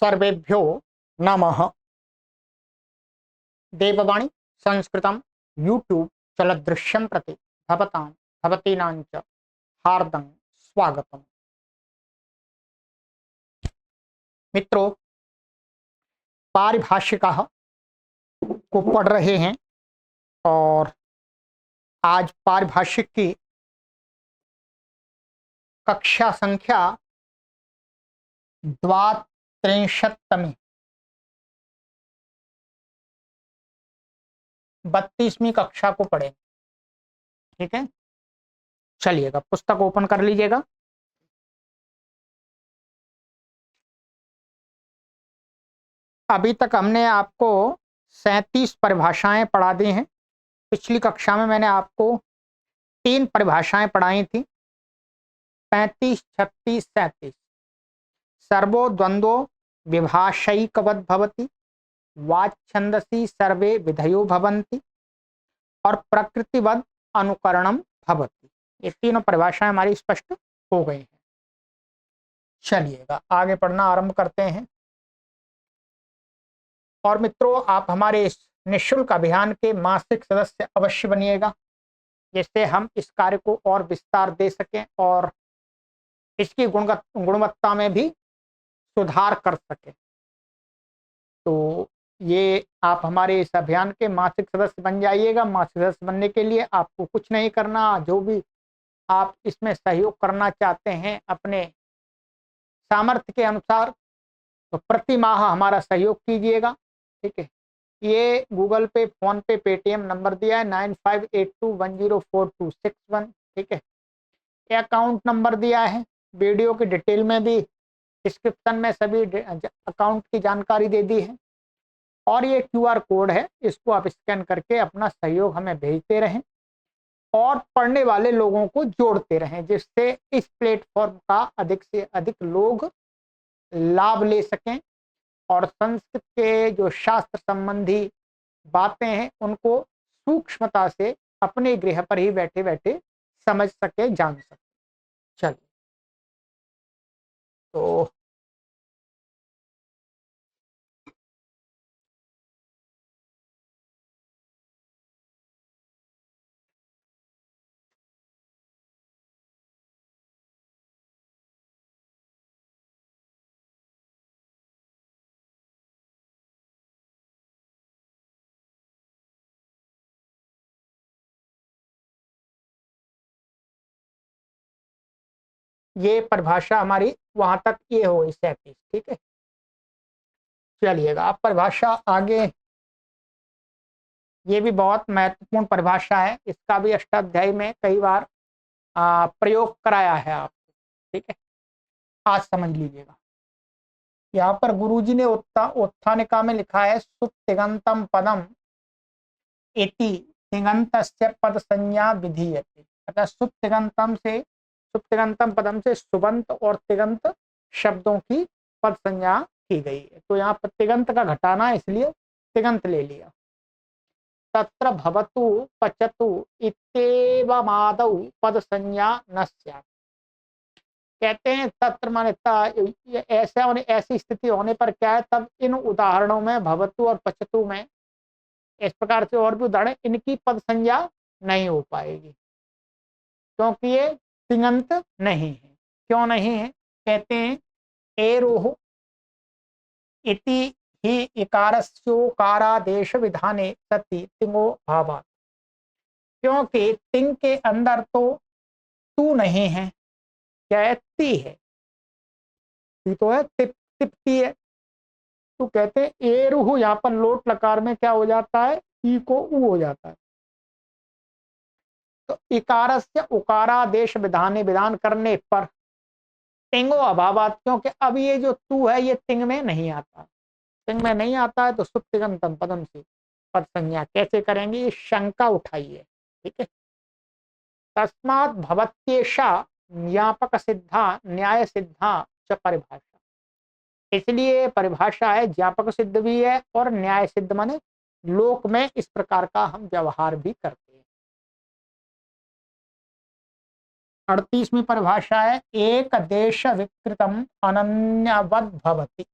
सर्वेभ्यो नमः। देववाणी संस्कृतं यूट्यूब चलदृश्यं प्रति भवतां भवतीनां च हार्दं स्वागतम्। मित्रों, पारिभाषिकाः को पढ़ रहे हैं और आज पारिभाषिक की कक्षा संख्या 32वीं 32वीं कक्षा को पढ़ेंगे। ठीक है, चलिएगा पुस्तक ओपन कर लीजिएगा। अभी तक हमने आपको 37 परिभाषाएं पढ़ा दी हैं। पिछली कक्षा में मैंने आपको 3 परिभाषाएं पढ़ाई थी, 35, 36, 37। सर्वो द्वंद्वो विभाषैकवद् भवति, वाच्छन्दसि सर्वे विधयो भवन्ति और प्रकृतिवद् अनुकरणम भवति। ये तीनों परिभाषाएं हमारी स्पष्ट हो गई हैं। चलिएगा आगे पढ़ना आरंभ करते हैं। और मित्रों, आप हमारे इस निःशुल्क अभियान के मासिक सदस्य अवश्य बनिएगा, जिससे हम इस कार्य को और विस्तार दे सकें और इसकी गुणवत्ता में भी सुधार कर सकें। तो ये आप हमारे इस अभियान के मासिक सदस्य बन जाइएगा। मासिक सदस्य बनने के लिए आपको कुछ नहीं करना, जो भी आप इसमें सहयोग करना चाहते हैं अपने सामर्थ्य के अनुसार, तो प्रति माह हमारा सहयोग कीजिएगा। ठीक है, ये गूगल पे, फोन पे, पेटीएम नंबर दिया है 9582104261। ठीक है, ये अकाउंट नंबर दिया है। वीडियो की डिटेल में भी डिस्क्रिप्शन में सभी अकाउंट की जानकारी दे दी है। और ये क्यूआर कोड है, इसको आप स्कैन करके अपना सहयोग हमें भेजते रहें और पढ़ने वाले लोगों को जोड़ते रहें, जिससे इस प्लेटफॉर्म का अधिक से अधिक लोग लाभ ले सकें और संस्कृत के जो शास्त्र संबंधी बातें हैं उनको सूक्ष्मता से अपने गृह पर ही बैठे बैठे समझ सके, जान सके। चलिए, तो ये परिभाषा हमारी वहां तक ये हो गई 37। ठीक है, चलिएगा अब परिभाषा आगे। ये भी बहुत महत्वपूर्ण परिभाषा है, इसका भी अष्टाध्यायी में कई बार प्रयोग कराया है आपको। ठीक है, आज समझ लीजिएगा। यहाँ पर गुरुजी ने उत्थानिका में लिखा है सुप्तिगंतम पदम इति तिङन्तस्य पद संज्ञा विधीयते। अतः सुप्तिगंतम पदम से सुबंत और तिगंत शब्दों की पद संज्ञा की गई है। तो यहाँ पर तिगंत का घटाना, इसलिए तिगंत ले लिया। तत्र भवतु पचतु इत्येवमादौ पद संज्ञा न स्यात्। कहते हैं तत्र माने ऐसा होने, ऐसी स्थिति होने पर क्या है, तब इन उदाहरणों में भवतु और पचतु में, इस प्रकार से और भी उदाहरण, इनकी पद संज्ञा नहीं हो पाएगी, क्योंकि ये तिङंत नहीं है। क्यों नहीं है? कहते हैं एरोह इति ही इकारस्योकारादेश विधाने सति तिङो भावात्। क्योंकि तिंग के अंदर तो तू नहीं है, क्या है? ती है। ती तो है, तिप्ती है। तो कहते हैं एरुह, यहाँ पर लोट लकार में क्या हो जाता है? ई को ऊ हो जाता है। तो इकारस्य उकारादेश विधाने, विधान करने पर तिंगो अभावात, क्योंकि अब ये जो तू है ये तिंग में नहीं आता। तिंग में नहीं आता है तो सुप्तिगंतम पदम से पद संज्ञा कैसे करेंगे? ये शंका उठाइए। ठीक है, तस्मात् भवत्येषा ज्ञापक सिद्धा न्याय सिद्धा च परिभाषा। इसलिए परिभाषा है, ज्ञापक सिद्ध भी है और न्याय सिद्ध, माने लोक में इस प्रकार का हम व्यवहार भी करते हैं। 38वीं परिभाषा है एक देश विकृतम अनन्यवद् भवति।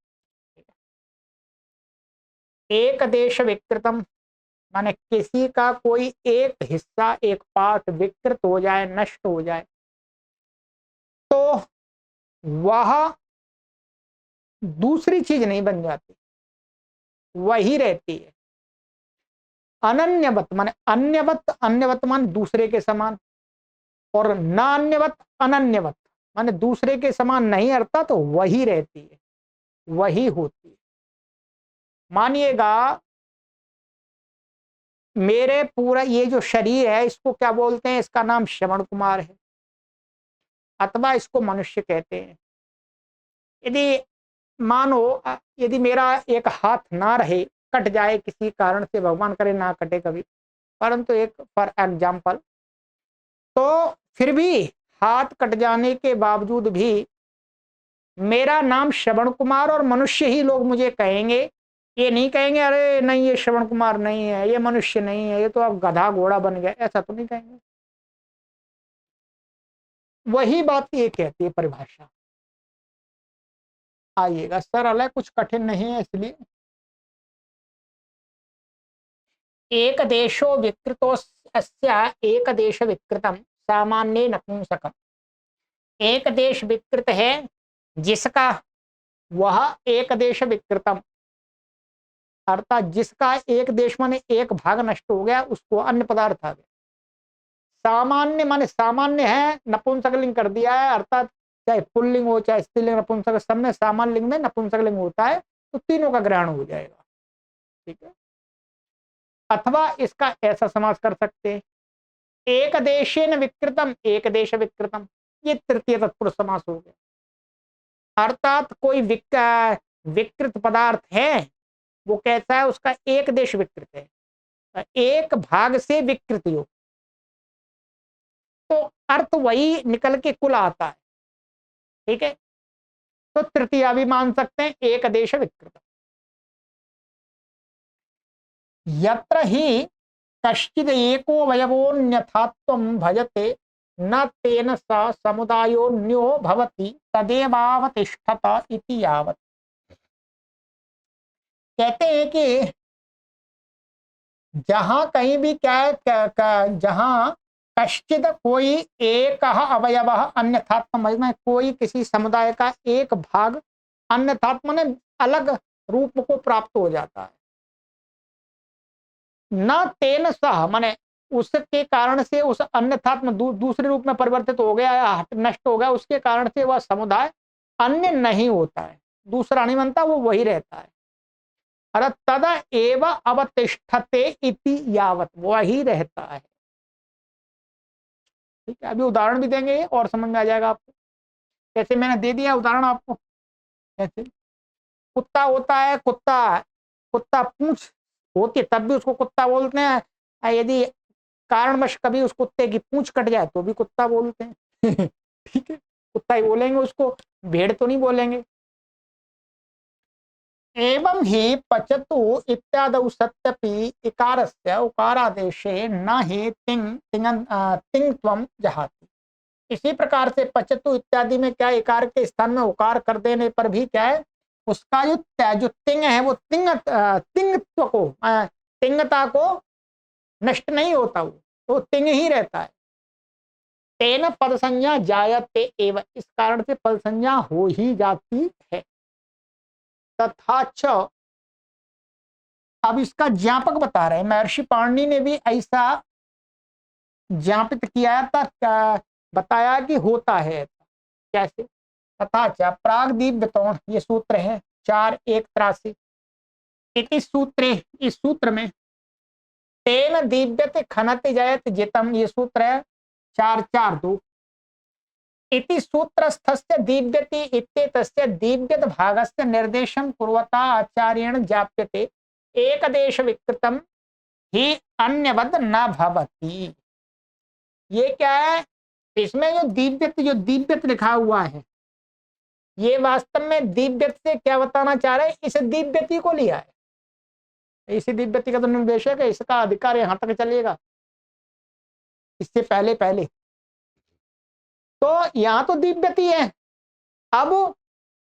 एक देश विकृतम माने किसी का कोई एक हिस्सा, एक पार्ट विकृत हो जाए, नष्ट हो जाए, तो वह दूसरी चीज नहीं बन जाती, वही रहती है। अनन्यवत माने अन्यवत, अन्यवत मान दूसरे के समान, और न अन्यवत अनन्यवत माने दूसरे के समान नहीं, अर्थात तो वही रहती है, वही होती है। मानिएगा मेरे पूरा ये जो शरीर है इसको क्या बोलते हैं, इसका नाम श्रवण कुमार है, अथवा इसको मनुष्य कहते हैं। यदि मानो यदि मेरा एक हाथ ना रहे, कट जाए किसी कारण से, भगवान करे ना कटे कभी, परंतु एक फॉर एग्जाम्पल, तो फिर भी हाथ कट जाने के बावजूद भी मेरा नाम श्रवण कुमार और मनुष्य ही लोग मुझे कहेंगे। ये नहीं कहेंगे अरे नहीं ये श्रवण कुमार नहीं है, ये मनुष्य नहीं है, ये तो अब गधा घोड़ा बन गया, ऐसा तो नहीं कहेंगे। वही बात ये कहती है परिभाषा। आइएगा, सरल है, कुछ कठिन नहीं है। इसलिए एक देशो विकृतो एक देश विकृतम सामान्य नपुंसकम। एक देश विकृत है जिसका, वह एक देश विकृतम अर्थात जिसका एक देश माने एक भाग नष्ट हो गया, उसको अन्य पदार्थ आ गया। सामान्य माने सामान्य है, नपुंसकलिंग कर दिया है, अर्थात चाहे पुल्लिंग हो चाहे स्त्रीलिंग नपुंसक, सब में सामान्य लिंग में नपुंसकलिंग होता है, तो तीनों का ग्रहण हो जाएगा। ठीक है। अथवा इसका ऐसा समास कर सकते हैं, एक देशेन विकृतम, एक देश विकृतम, ये तृतीय तत्पुरुष समास हो गया। अर्थात कोई विकृत पदार्थ है, वो कैसा है, उसका एक देश विकृत है, एक भाग से विकृति हो, तो अर्थ वही निकल के कुल आता है। ठीक है, तो तृतीया भी मान सकते हैं, एक देश विकृत। यत्र ही कश्चिद एको वयवोन्यथात्वं भजते न तेन स समुदायोन्यो भवति तदेवावतिष्ठत इति यावत्। कहते हैं कि जहां कहीं भी जहां कश्चित कोई एक अवयव अन्यथात्म में कोई किसी समुदाय का एक भाग अन्यथात्म ने अलग रूप को प्राप्त हो जाता है, न तेन सह माने उसके कारण से उस अन्यथात्म दूसरे रूप में परिवर्तित हो गया या नष्ट हो गया, उसके कारण से वह समुदाय अन्य नहीं होता है, दूसरा नहीं बनता, वो वही रहता है। अरे तदा एव अवतिष्ठते इति यावत, वही रहता है। ठीक है, अभी उदाहरण भी देंगे और समझ में आ जाएगा आपको। जैसे मैंने दे दिया उदाहरण आपको, ऐसे कुत्ता होता है, कुत्ता कुत्ता पूंछ होती है तब भी उसको कुत्ता बोलते हैं, यदि कारणवश कभी उस कुत्ते की पूंछ कट जाए तो भी कुत्ता बोलते हैं। ठीक है, कुत्ता ही बोलेंगे उसको, भेड़ तो नहीं बोलेंगे। एवं ही पचतु इत्यादौ सत्यपि इकारस्य उकारादेशे न ही तिंगत्वं जहाति। इसी प्रकार से पचतु इत्यादि में क्या इकार के स्थान में उकार कर देने पर भी क्या है, उसका जो तिंग है वो तिंगत्व को तिंगता को नष्ट नहीं होता, वो तो तिंग ही रहता है। तेन पद संज्ञा जायते एवं, इस कारण से पद संज्ञा हो ही जाती है। तथा च, अब इसका ज्ञापक बता रहे हैं, महर्षि पाणिनि ने भी ऐसा ज्ञापित किया था, बताया कि होता है कैसे। तथा च प्रागदीप्यतोण, ये सूत्र है 4:183। इति सूत्रे, इस सूत्र में तेन दीप्यते खनते जयत जितम, ये सूत्र है 4:4:2। इति सूत्रस्थस्य दीप्यति इत्येतस्य दीप्यत भागस्य निर्देशं कुर्वता आचार्येण जाप्यते एक देश विकृतम ही अन्यवद न भवति। ये क्या है, इसमें जो दीप्यत लिखा हुआ है, ये वास्तव में दिव्यत से क्या बताना चाह रहे हैं, इस दिव्यति को लिया है। इसी दिव्यति का तो निर्देशक है, इसका अधिकार यहां तक चलेगा, इससे पहले पहले तो यहां तो दिव्यति है, अब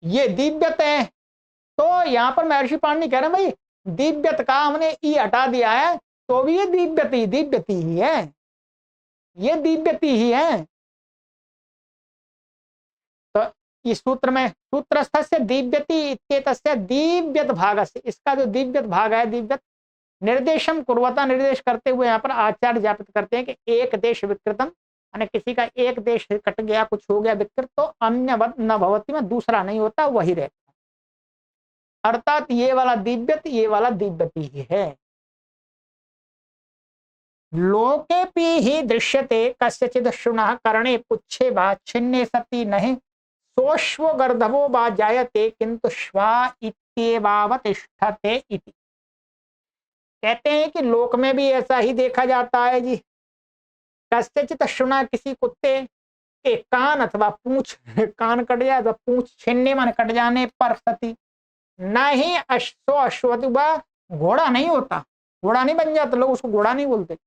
ये दिव्यत है, तो यहां पर महर्षि पाणिनि कह रहे हैं भाई दिव्यत का हमने ई हटा दिया है तो भी ये दिव्यति दिव्यति ही है, ये दिव्यति ही है। तो इस सूत्र में सूत्रस्थ से दिव्यति इत्येतस्य दिव्यत भागस्य, इसका जो दिव्यत भाग है, दिव्यत निर्देशम कुर्वता, निर्देश करते हुए यहाँ पर आचार्य ज्ञापित करते हैं कि एक देश विकृतम, यानी किसी का एक देश कट गया, कुछ हो गया विकृत, तो अन्य न भवती में दूसरा नहीं होता, वही रहता। अर्थात ये वाला दिव्यत ये वाला दिव्यति ही है। लोके पी ही दृश्यते कस्यचिद श्रुणः कर्णे पुच्छे वा छिन्ने सति नहीं सोश्व गर्धवो वा जायते किंतु श्वा इत्येवावतिष्ठते इति। कहते हैं कि लोक में भी ऐसा ही देखा जाता है जी। कस्यचित श्रुणः, किसी कुत्ते के कान अथवा पूंछ, कान कट जाए तो पूंछ छिन्ने मन कट जाने पर सती न ही अश्वति, घोड़ा नहीं होता, घोड़ा नहीं बन जाता, लोग उसको घोड़ा नहीं बोलते,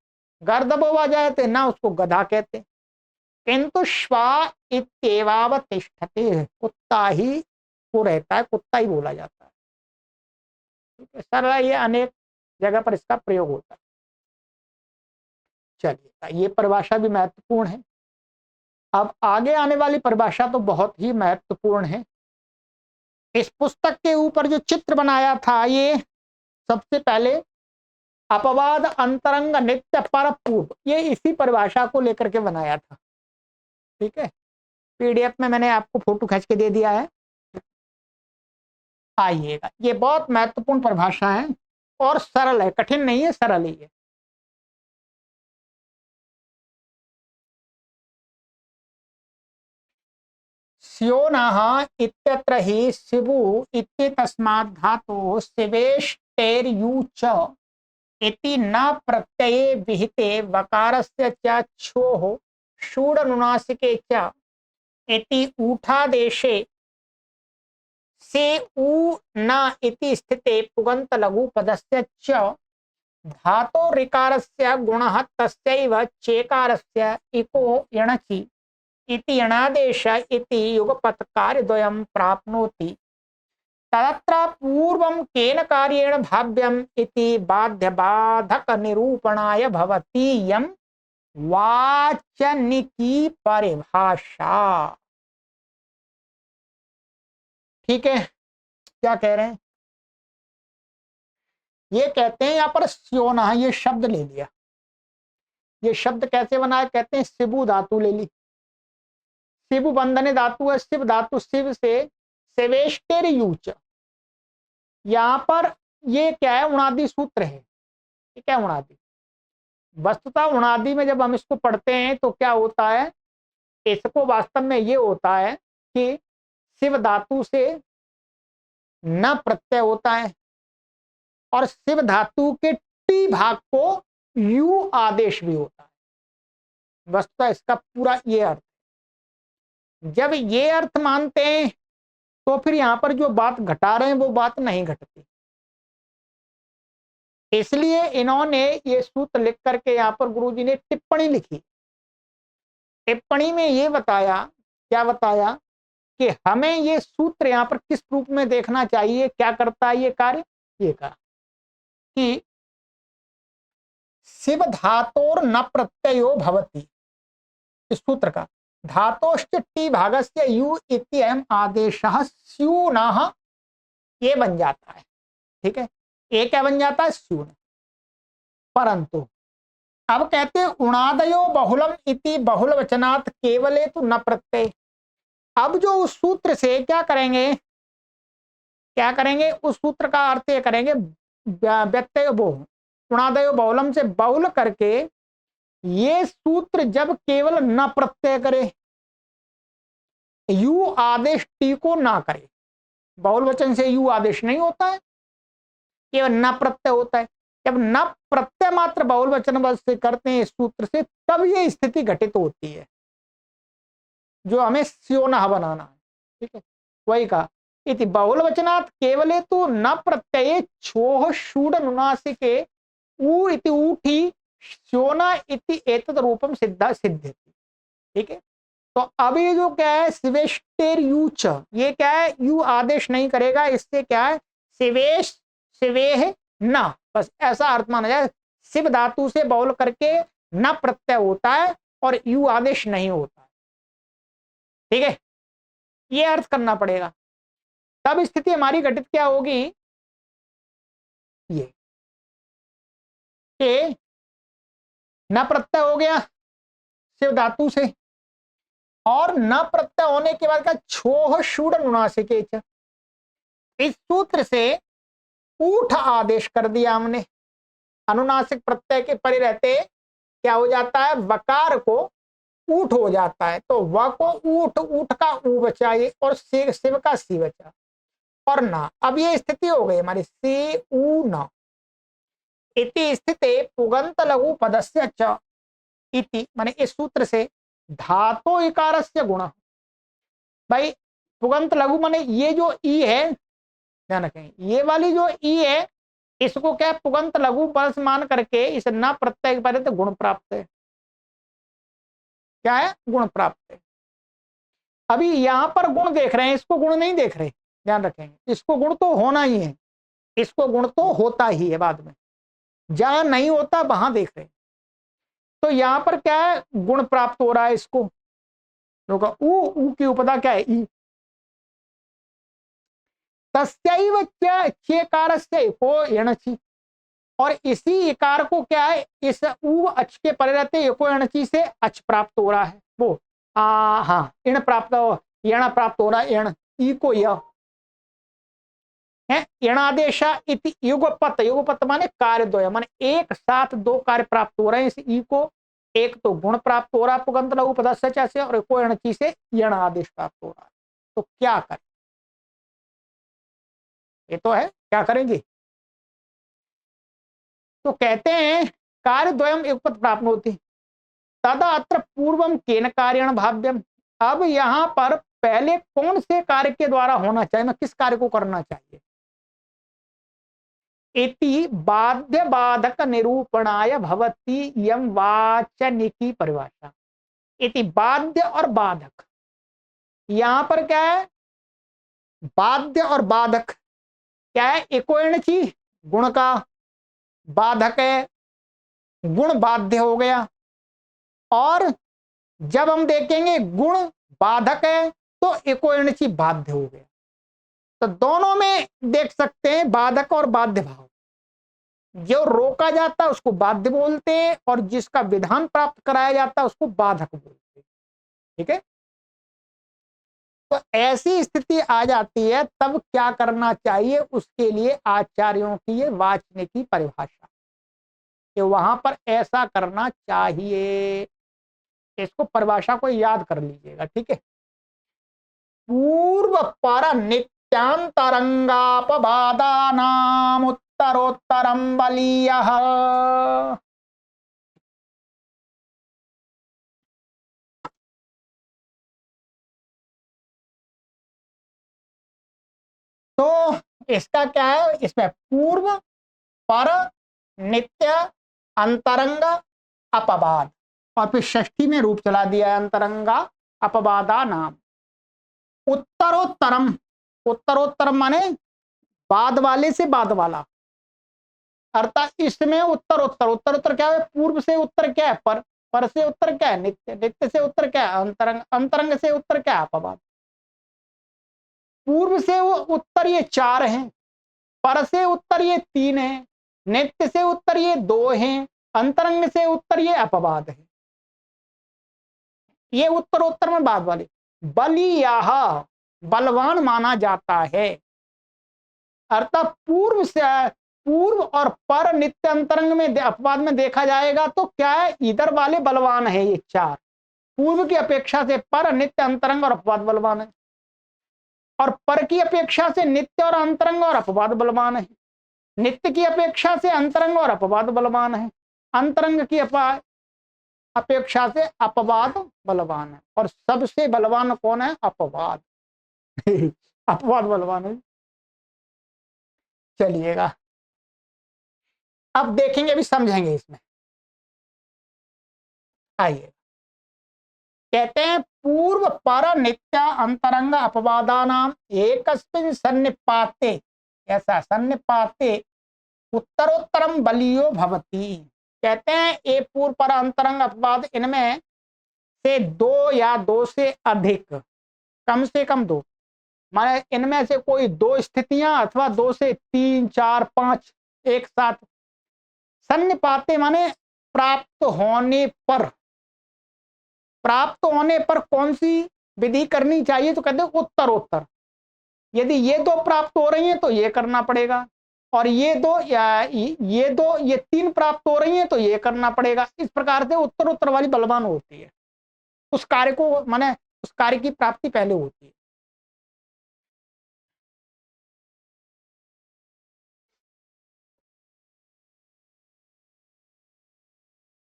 गर्दभो आ जाते ना उसको गधा कहते, किंतु श्वा इत्येवावतिष्ठते, कुत्ता ही वो रहता है, कुत्ता ही बोला जाता है। सरला ये अनेक जगह पर इसका प्रयोग होता है। चलिए, ये परिभाषा भी महत्वपूर्ण है। अब आगे आने वाली परिभाषा तो बहुत ही महत्वपूर्ण है। इस पुस्तक के ऊपर जो चित्र बनाया था, ये सबसे पहले अपवाद अंतरंग नित्य पर पूर्व, ये इसी परिभाषा को लेकर के बनाया था। ठीक है, पीडीएफ में मैंने आपको फोटो खींच के दे दिया है, आइएगा। ये बहुत महत्वपूर्ण परिभाषा है और सरल है, कठिन नहीं है, सरल ही है। स्योनः इत्यत्र हि शिवु इत्येतस्मात् धातोः शिवेष्टेर्यु च इति न प्रत्यये विहिते वकारस्य च क्षोः षूडनुनासिके च इति ऊठादेशे से उ न इति स्थिते पुगंत लघु पदस्य च धातो ऋकारस्य गुणः तस्यैव चेकारस्य इको यणचि इति यणादेश इति युगपत् कार्यद्वयं प्राप्नोति। तत्र पूर्वं केन कार्येण भाव्यम् इति बाध्य बाधक निरूपणाय भवति यं वाचनिकी परिभाषा। ठीक है, क्या कह रहे हैं? ये कहते हैं यहाँ पर स्योना, ये शब्द ले लिया। ये शब्द कैसे बना है? कहते हैं शिबु धातु ले ली, शिबु बंधने धातु है, शिव धातु, शिव से सेवेष्टेर यूच। यहाँ पर ये क्या है? उणादि सूत्र है। ये क्या उणादि? वस्तुतः उणादि में जब हम इसको पढ़ते हैं तो क्या होता है, इसको वास्तव में ये होता है कि शिव धातु से न प्रत्यय होता है और शिव धातु के टी भाग को यू आदेश भी होता है। वस्तुतः इसका पूरा ये अर्थ। जब ये अर्थ मानते हैं तो फिर यहां पर जो बात घटा रहे हैं वो बात नहीं घटती। इसलिए इन्होंने ये सूत्र लिख करके यहाँ पर गुरुजी ने टिप्पणी लिखी। टिप्पणी में ये बताया, क्या बताया कि हमें ये सूत्र यहाँ पर किस रूप में देखना चाहिए, क्या करता है ये कार्य। ये कहा कि शिव धातोर न प्रत्ययो भवति, इस सूत्र का धातोश्च टी भागस्य यु इत्ययम् आदेशः स्यूनः, ये बन जाता है। ठीक है, ये क्या बन जाता है? स्यून। परंतु अब कहते हैं उणादयो बहुलम इति बहुल वचनात् केवले तो न प्रत्यय। अब जो उस सूत्र से क्या करेंगे, क्या करेंगे? उस सूत्र का अर्थ ये करेंगे व्यत्यय बहु, उणादयो बहुलम से बहुल करके ये सूत्र जब केवल न प्रत्यय करे, यू आदेश टी को ना करे, बहुल वचन से यू आदेश नहीं होता है, केवल न प्रत्यय होता है। जब न प्रत्यय मात्र बहुल वचन से करते हैं इस सूत्र से, तब ये स्थिति घटित होती है जो हमें स्योना बनाना है। ठीक है, वही कहा इति बहुल वचनात् केवले तो न प्रत्यय छोह शूड नुनासिके ऊ इति ऊठी स्योना इति एतद रूपम सिद्धा सिद्ध्यति। ठीक है, तो अब ये जो क्या है शिवेष्टेर यूच, ये क्या है? यू आदेश नहीं करेगा, इससे क्या है? शिवेश शिवेह न, बस ऐसा अर्थ माना जाए। शिव धातु से बहुल करके न प्रत्यय होता है और यू आदेश नहीं होता। ठीक है, ये अर्थ करना पड़ेगा, तब स्थिति हमारी घटित क्या होगी, ये कि न प्रत्यय हो गया शिव धातु से, और न प्रत्यय होने के बाद का छोह शूड अनुनासिक, इस सूत्र से ऊठ आदेश कर दिया हमने। अनुनासिक प्रत्यय के परे रहते क्या हो जाता है, वकार को ऊठ हो जाता है, तो व को ऊठ, ऊठ का ऊ बचा ये, और शिव का सी बचा, और ना, अब ये स्थिति हो गई हमारी सी ऊ न इति स्थिते पुगंत लघु पदस्य च इति, माने इस सूत्र से धातो इकारस्य गुण। भाई पुगंत लघु माने ये जो ई है, ध्यान रखें, ये वाली जो ई है, इसको क्या पुगंत लघु पद मान करके इस न प्रत्यय पर तो गुण प्राप्त है। क्या है, गुण प्राप्त है। अभी यहां पर गुण देख रहे हैं, इसको गुण नहीं देख रहे, ध्यान रखेंगे, इसको गुण तो होना ही है, इसको गुण तो होता ही है, बाद में जहां नहीं होता वहां देख रहे हैं। तो यहां पर क्या है, गुण प्राप्त हो रहा है इसको, ऊ की उपदा क्या है, ई, तस्यैव चेकारस्य को यणचि, और इसी इकार को क्या है, इस ऊ अच के परे रहते एको यणचि से अच प्राप्त हो रहा है, वो हाँ इण प्राप्त, यण प्राप्त हो रहा है, यण ई को य है, यणादेशा इति युगपत, युगपत माने कार्य द्वय, माने एक साथ दो कार्य प्राप्त हो रहे हैं इस ई को, एक तो गुण प्राप्त हो रहा है पुगंत लघु पदस्य से, और एको यणचि से यण आदेश प्राप्त हो रहा है। तो क्या करें, ये तो है, क्या करेंगे, तो कहते हैं कार्य द्वयम युगपत प्राप्त होती, तदा अत्र पूर्वम केन कार्यण भाव्यम, अब यहां पर पहले कौन से कार्य के द्वारा होना चाहिए, ना किस कार्य को करना चाहिए, इति बाध्य बाधक निरूपणाय भवति यम वाचनिकी परिभाषा। इति बाध्य और बाधक, यहां पर क्या है, बाध्य और बाधक क्या है, एको यणचि गुण का, बाधक है गुण बाध्य हो गया, और जब हम देखेंगे गुण बाधक है तो एको यणचि बाध्य हो गया, तो दोनों में देख सकते हैं बाधक और बाध्य भाव, जो रोका जाता है उसको बाध्य बोलते हैं, और जिसका विधान प्राप्त कराया जाता है उसको बाधक बोलते हैं। ठीक है, तो ऐसी स्थिति आ जाती है, तब क्या करना चाहिए, उसके लिए आचार्यों की ये वाचने की परिभाषा कि वहां पर ऐसा करना चाहिए, इसको परिभाषा को याद कर लीजिएगा। ठीक है, पूर्व पर नित्यांतरंगापवादानाम उत्तरोत्तरम बलीयः, तो इसका क्या है, इसमें पूर्व पर नित्य अंतरंग अपवाद, और फिर षष्ठी में रूप चला दिया है अंतरंगा अपवादा नाम, उत्तरोत्तरम, उत्तरोत्तरम माने बाद वाले से बाद वाला, अर्थात इसमें उत्तरोत्तर, उत्तरोत्तर क्या है, पूर्व से उत्तर क्या है, पर से उत्तर क्या है, नित्य, नित्य से उत्तर क्या है, अंतरंग, अंतरंग से उत्तर क्या है, अपवाद। पूर्व से वो उत्तर ये 4 हैं, पर से उत्तर ये 3 हैं, नित्य से उत्तर ये 2 हैं, अंतरंग से उत्तर ये अपवाद है। ये उत्तरोत्तर में बाद वाले, बलियाह बलवान माना जाता है, अर्थात पूर्व से, पूर्व और पर नित्य अंतरंग में अपवाद में देखा जाएगा तो क्या है, इधर वाले बलवान है ये 4, पूर्व की अपेक्षा से पर, नित्य, अंतरंग और अपवाद बलवान है, और पर की अपेक्षा से नित्य और अंतरंग और अपवाद बलवान है, नित्य की अपेक्षा से अंतरंग और अपवाद बलवान है, अंतरंग की अपेक्षा से अपवाद बलवान है, और सबसे बलवान कौन है, अपवाद अपवाद बलवान है। चलिएगा अब देखेंगे, अभी समझेंगे इसमें, आइए, कहते हैं पूर्व पर नित्य अंतरंग अपवादा नाम एकस्मिन् सन्निपाते, ऐसा सन्निपाते उत्तरोत्तरम बलियो भवती। कहते हैं ये पूर्व पर अंतरंग अपवाद, इनमें से दो या दो से अधिक, कम से कम दो, माने इनमें से कोई दो स्थितियां अथवा दो से तीन चार पांच एक साथ, सन्निपाते माने प्राप्त होने पर, प्राप्त होने पर कौन सी विधि करनी चाहिए, तो कहते हैं उत्तरोत्तर। यदि ये दो प्राप्त हो रही हैं तो ये करना पड़ेगा, और ये दो या ये दो, ये तीन प्राप्त हो रही हैं तो ये करना पड़ेगा। इस प्रकार से उत्तरोत्तर वाली बलवान होती है, उस कार्य को माने उस कार्य की प्राप्ति पहले होती है।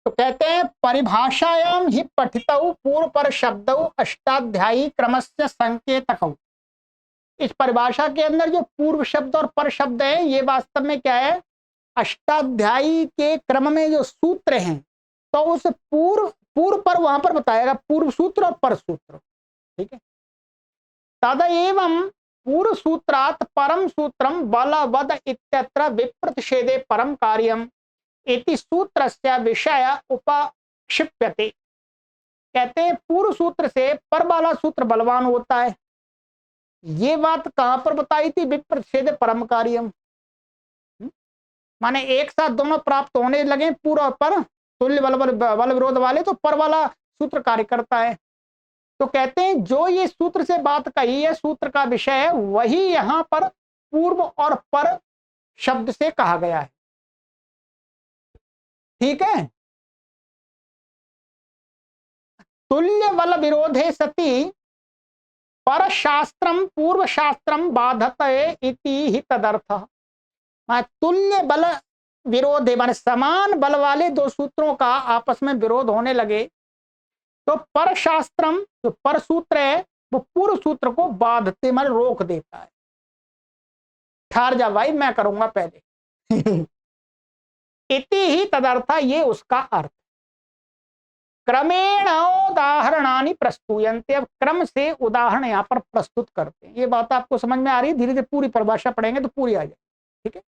तो कहते हैं परिभाषायाम ही पठितौ पूर्व पर शब्दौ अष्टाध्यायी क्रमस्य संकेतकौ। इस परिभाषा के अंदर जो पूर्व शब्द और पर शब्द है, ये वास्तव में क्या है, अष्टाध्यायी के क्रम में जो सूत्र हैं, तो उस पूर्व पूर्व पर वहां पर बताएगा, पूर्व सूत्र और पर सूत्र, ठीक है। तदैव पूर्व सूत्रात परम सूत्रम बलवद इत्यत्र विप्रतिषेधे परम कार्यम इति सूत्रस्य विषय उपक्षिप्यते। कहते हैं पूर्व सूत्र से पर वाला सूत्र बलवान होता है। ये बात कहां पर बताई थी, विप्रतिषेधे परम कार्यम, माने एक साथ दोनों प्राप्त होने लगे, पूर्व पर तुल्य बल विरोध वाले, तो पर वाला सूत्र कार्य करता है। तो कहते हैं जो ये सूत्र से बात कही है, सूत्र का विषय है, वही यहां पर पूर्व और पर शब्द से कहा गया है, ठीक है। तुल्य बल विरोधे सति पर शास्त्रम पूर्व शास्त्रम बाधते इति ही तदर्थ। तुल्य बल विरोध है, माने समान बल वाले दो सूत्रों का आपस में विरोध होने लगे, तो पर शास्त्रम जो पर सूत्र है वो पूर्व सूत्र को बाधते माने रोक देता है। ठहर जा भाई, मैं करूंगा पहले। इति ही तदर्थ, ये उसका अर्थ। क्रमेण उदाहरणानि प्रस्तुयन्ते, अब क्रम से उदाहरण यहाँ पर प्रस्तुत करते हैं। ये बात आपको समझ में आ रही है, धीरे धीरे पूरी परिभाषा पढ़ेंगे तो पूरी आ जाए, ठीक है।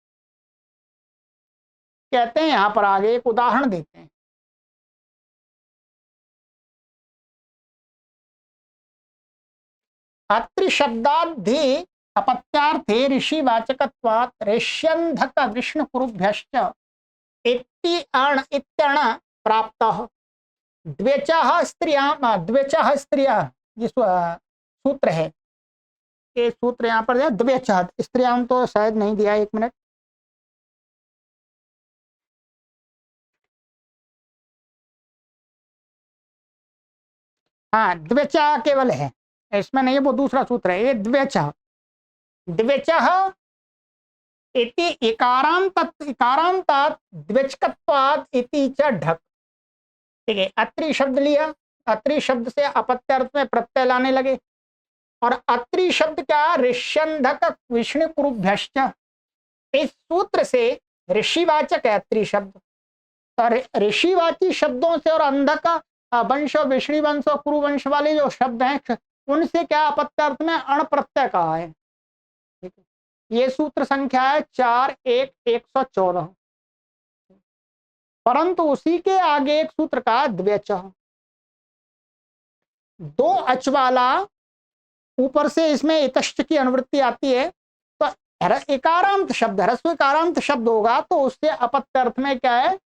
कहते हैं यहां पर आगे एक उदाहरण देते हैं। अत्रि शब्दाद्धि अपत्यार्थे ऋषिवाचकत्वात् ऋष्यन्धक विष्णुकुरुभ्यश्च इत्यण प्राप्तः। द्वेचः स्त्रियां, द्वेचः स्त्रियः, ये सूत्र है, ये सूत्र यहाँ पर द्वेचः, स्त्रियां तो शायद नहीं दिया, एक मिनट, हाँ द्वेचः केवल है, इसमें नहीं है, वो दूसरा सूत्र है, ये द्वेचः। द्वेचः इति इकारांतात द्विचकत्वात् इति च ढक, ठीक है। अत्रि शब्द लिया, अत्रि शब्द से अपत्यर्थ में प्रत्यय लाने लगे, और अत्रि शब्द क्या, ऋष्यंधक विष्णु कुरुभ्यश्च, इस सूत्र से ऋषिवाचक है अत्रि शब्द, और ऋषिवाची शब्दों से और अंधक वंश, विष्णु वंश और कुरु वंश वाले जो शब्द हैं, उनसे क्या अपत्यर्थ में अण प्रत्यय कहा है, ठीक है। ये सूत्र संख्या है 4.1.114, परंतु उसी के आगे एक सूत्र का द्वेच, दो अच वाला, ऊपर से इसमें इतश्च की अनुवृत्ति आती है, तो इकारांत शब्द, ह्रस्व इकारांत शब्द होगा तो उससे अपत्य अर्थ में क्या है,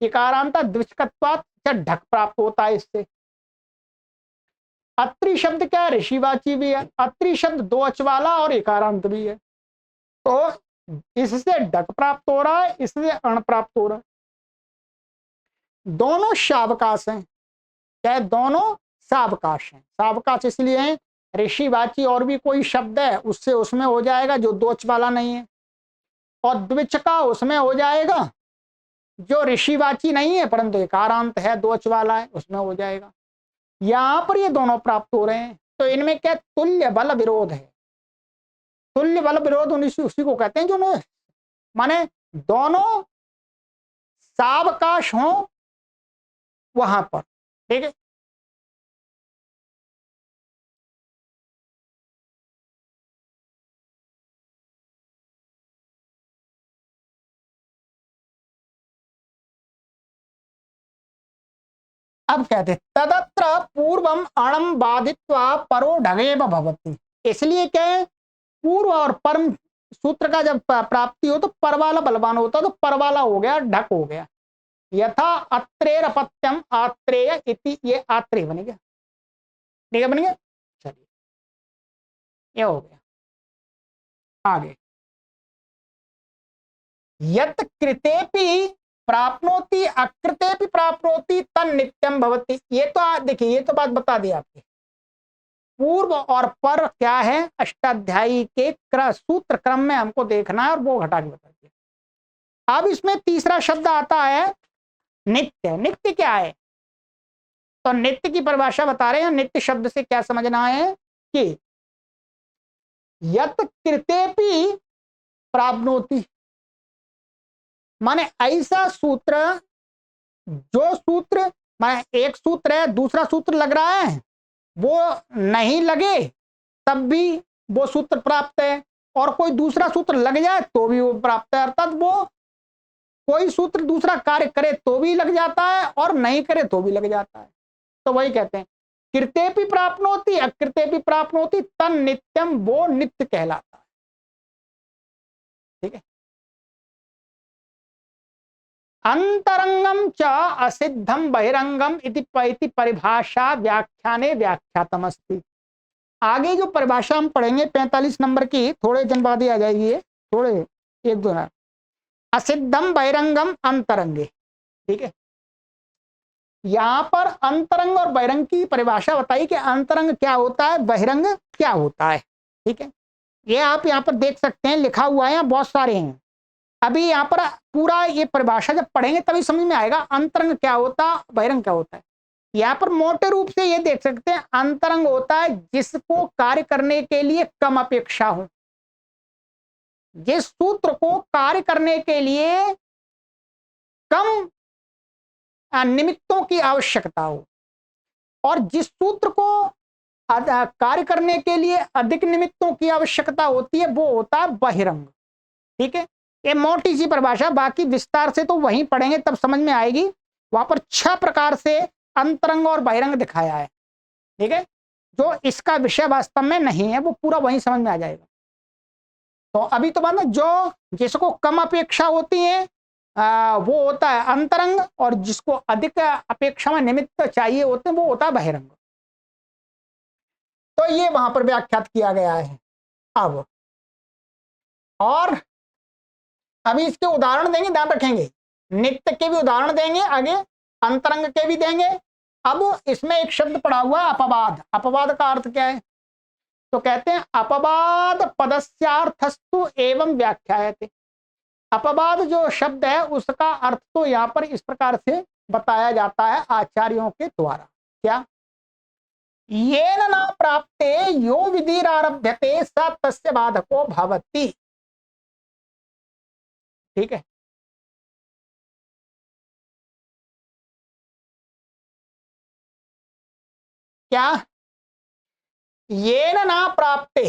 इकारांत द्विचकत्वात् ढक प्राप्त होता है इससे। अत्रि शब्द क्या है, ऋषिवाची भी है, अत्रि शब्द दो अच वाला और इकारांत भी है, तो इससे ढक प्राप्त हो रहा है, इससे अण प्राप्त हो रहा है। दोनों शावकाश हैं, क्या दोनों सावकाश हैं, सावकाश इसलिए है ऋषिवाची और भी कोई शब्द है उससे उसमें हो जाएगा जो दोच वाला नहीं है, और द्विचका उसमें हो जाएगा जो ऋषिवाची नहीं है परंतु एकारांत है, दोच वाला है, उसमें हो जाएगा। यहां पर ये दोनों प्राप्त हो रहे हैं, तो इनमें क्या तुल्य बल विरोध है। तुल्य बल विरोध उसी को कहते हैं जो माने दोनों सावकाश हो वहां पर, ठीक है। अब कहते हैं तदत्र पूर्वम अणम बाधित्वा परो ढगेव भवति। इसलिए क्या है, पूर्व और परम सूत्र का जब प्राप्ति हो तो पर वाला बलवान होता, तो पर वाला हो गया ढक हो गया। यथा अत्रेर अपत्यम आत्रेय इति, ये आत्रेय बन गया, ठीक है, बन गया। चलिए ये हो गया। आगे यत कृतेपि प्राप्नोति अकृतेपि प्राप्नोति तन नित्यम भवति। ये तो देखिए, ये तो बात बता दी आपकी। पूर्व और पर क्या है, अष्टाध्यायी के सूत्र क्रम में हमको देखना है और वो घटा के बता दिया। अब इसमें तीसरा शब्द आता है नित्य। नित्य क्या है, तो नित्य की परिभाषा बता रहे हैं। नित्य शब्द से क्या समझना है कि यत कृतेपि प्राप्नोति, माने ऐसा सूत्र, जो सूत्र माने एक सूत्र है, दूसरा सूत्र लग रहा है, वो नहीं लगे तब भी वो सूत्र प्राप्त है, और कोई दूसरा सूत्र लग जाए तो भी वो प्राप्त है। अर्थात वो कोई सूत्र दूसरा कार्य करे तो भी लग जाता है और नहीं करे तो भी लग जाता है। तो वही कहते हैं कृतेपि प्राप्नोति अकृतेपि प्राप्नोति तन नित्यम, वो नित्य कहलाता है। ठीक है। अंतरंगम च असिद्धम बहिरंगम इति परिभाषा व्याख्याने व्याख्यातम अस्ति। आगे जो परिभाषा हम पढ़ेंगे 45 नंबर की, थोड़े दिन बाद ही आ जाएगी ये, थोड़े एक दो ना। असिद्धम बहिरंगम अंतरंगे, ठीक है। यहां पर अंतरंग और बहिरंग की परिभाषा बताई कि अंतरंग क्या होता है, बहिरंग क्या होता है। ठीक है, ये आप यहाँ पर देख सकते हैं, लिखा हुआ है, बहुत सारे हैं। अभी यहाँ पर पूरा ये परिभाषा जब पढ़ेंगे तभी समझ में आएगा अंतरंग क्या होता है, बहिरंग क्या होता है। यहाँ पर मोटे रूप से ये देख सकते हैं, अंतरंग होता है जिसको कार्य करने के लिए कम अपेक्षा हो, जिस सूत्र को कार्य करने के लिए कम निमित्तों की आवश्यकता हो, और जिस सूत्र को कार्य करने के लिए अधिक निमित्तों की आवश्यकता होती है वो होता है बहिरंग। ठीक है, ये मोटी सी परिभाषा, बाकी विस्तार से तो वहीं पढ़ेंगे तब समझ में आएगी। वहां पर 6 प्रकार से अंतरंग और बहिरंग दिखाया है। ठीक है, जो इसका विषय वास्तव में नहीं है वो पूरा वहीं समझ में आ जाएगा। तो अभी तो बात, जो जिसको कम अपेक्षा होती है वो होता है अंतरंग, और जिसको अधिक अपेक्षा में निमित्त चाहिए होते हैं वो होता है बहिरंग। तो ये वहां पर व्याख्यात किया गया है। अब और अभी इसके उदाहरण देंगे, ध्यान रखेंगे, नित्य के भी उदाहरण देंगे, आगे अंतरंग के भी देंगे। अब इसमें एक शब्द पड़ा हुआ अपवाद। अपवाद का अर्थ क्या है, तो कहते हैं अपवाद पदस्यार्थस्तु एवं व्याख्यायते। अपवाद जो शब्द है उसका अर्थ तो यहाँ पर इस प्रकार से बताया जाता है आचार्यों के द्वारा। क्या, येन न प्राप्ते यो विधिरारभ्यते स तस्य बाधको भवति। ठीक है, क्या, येन न प्राप्ते,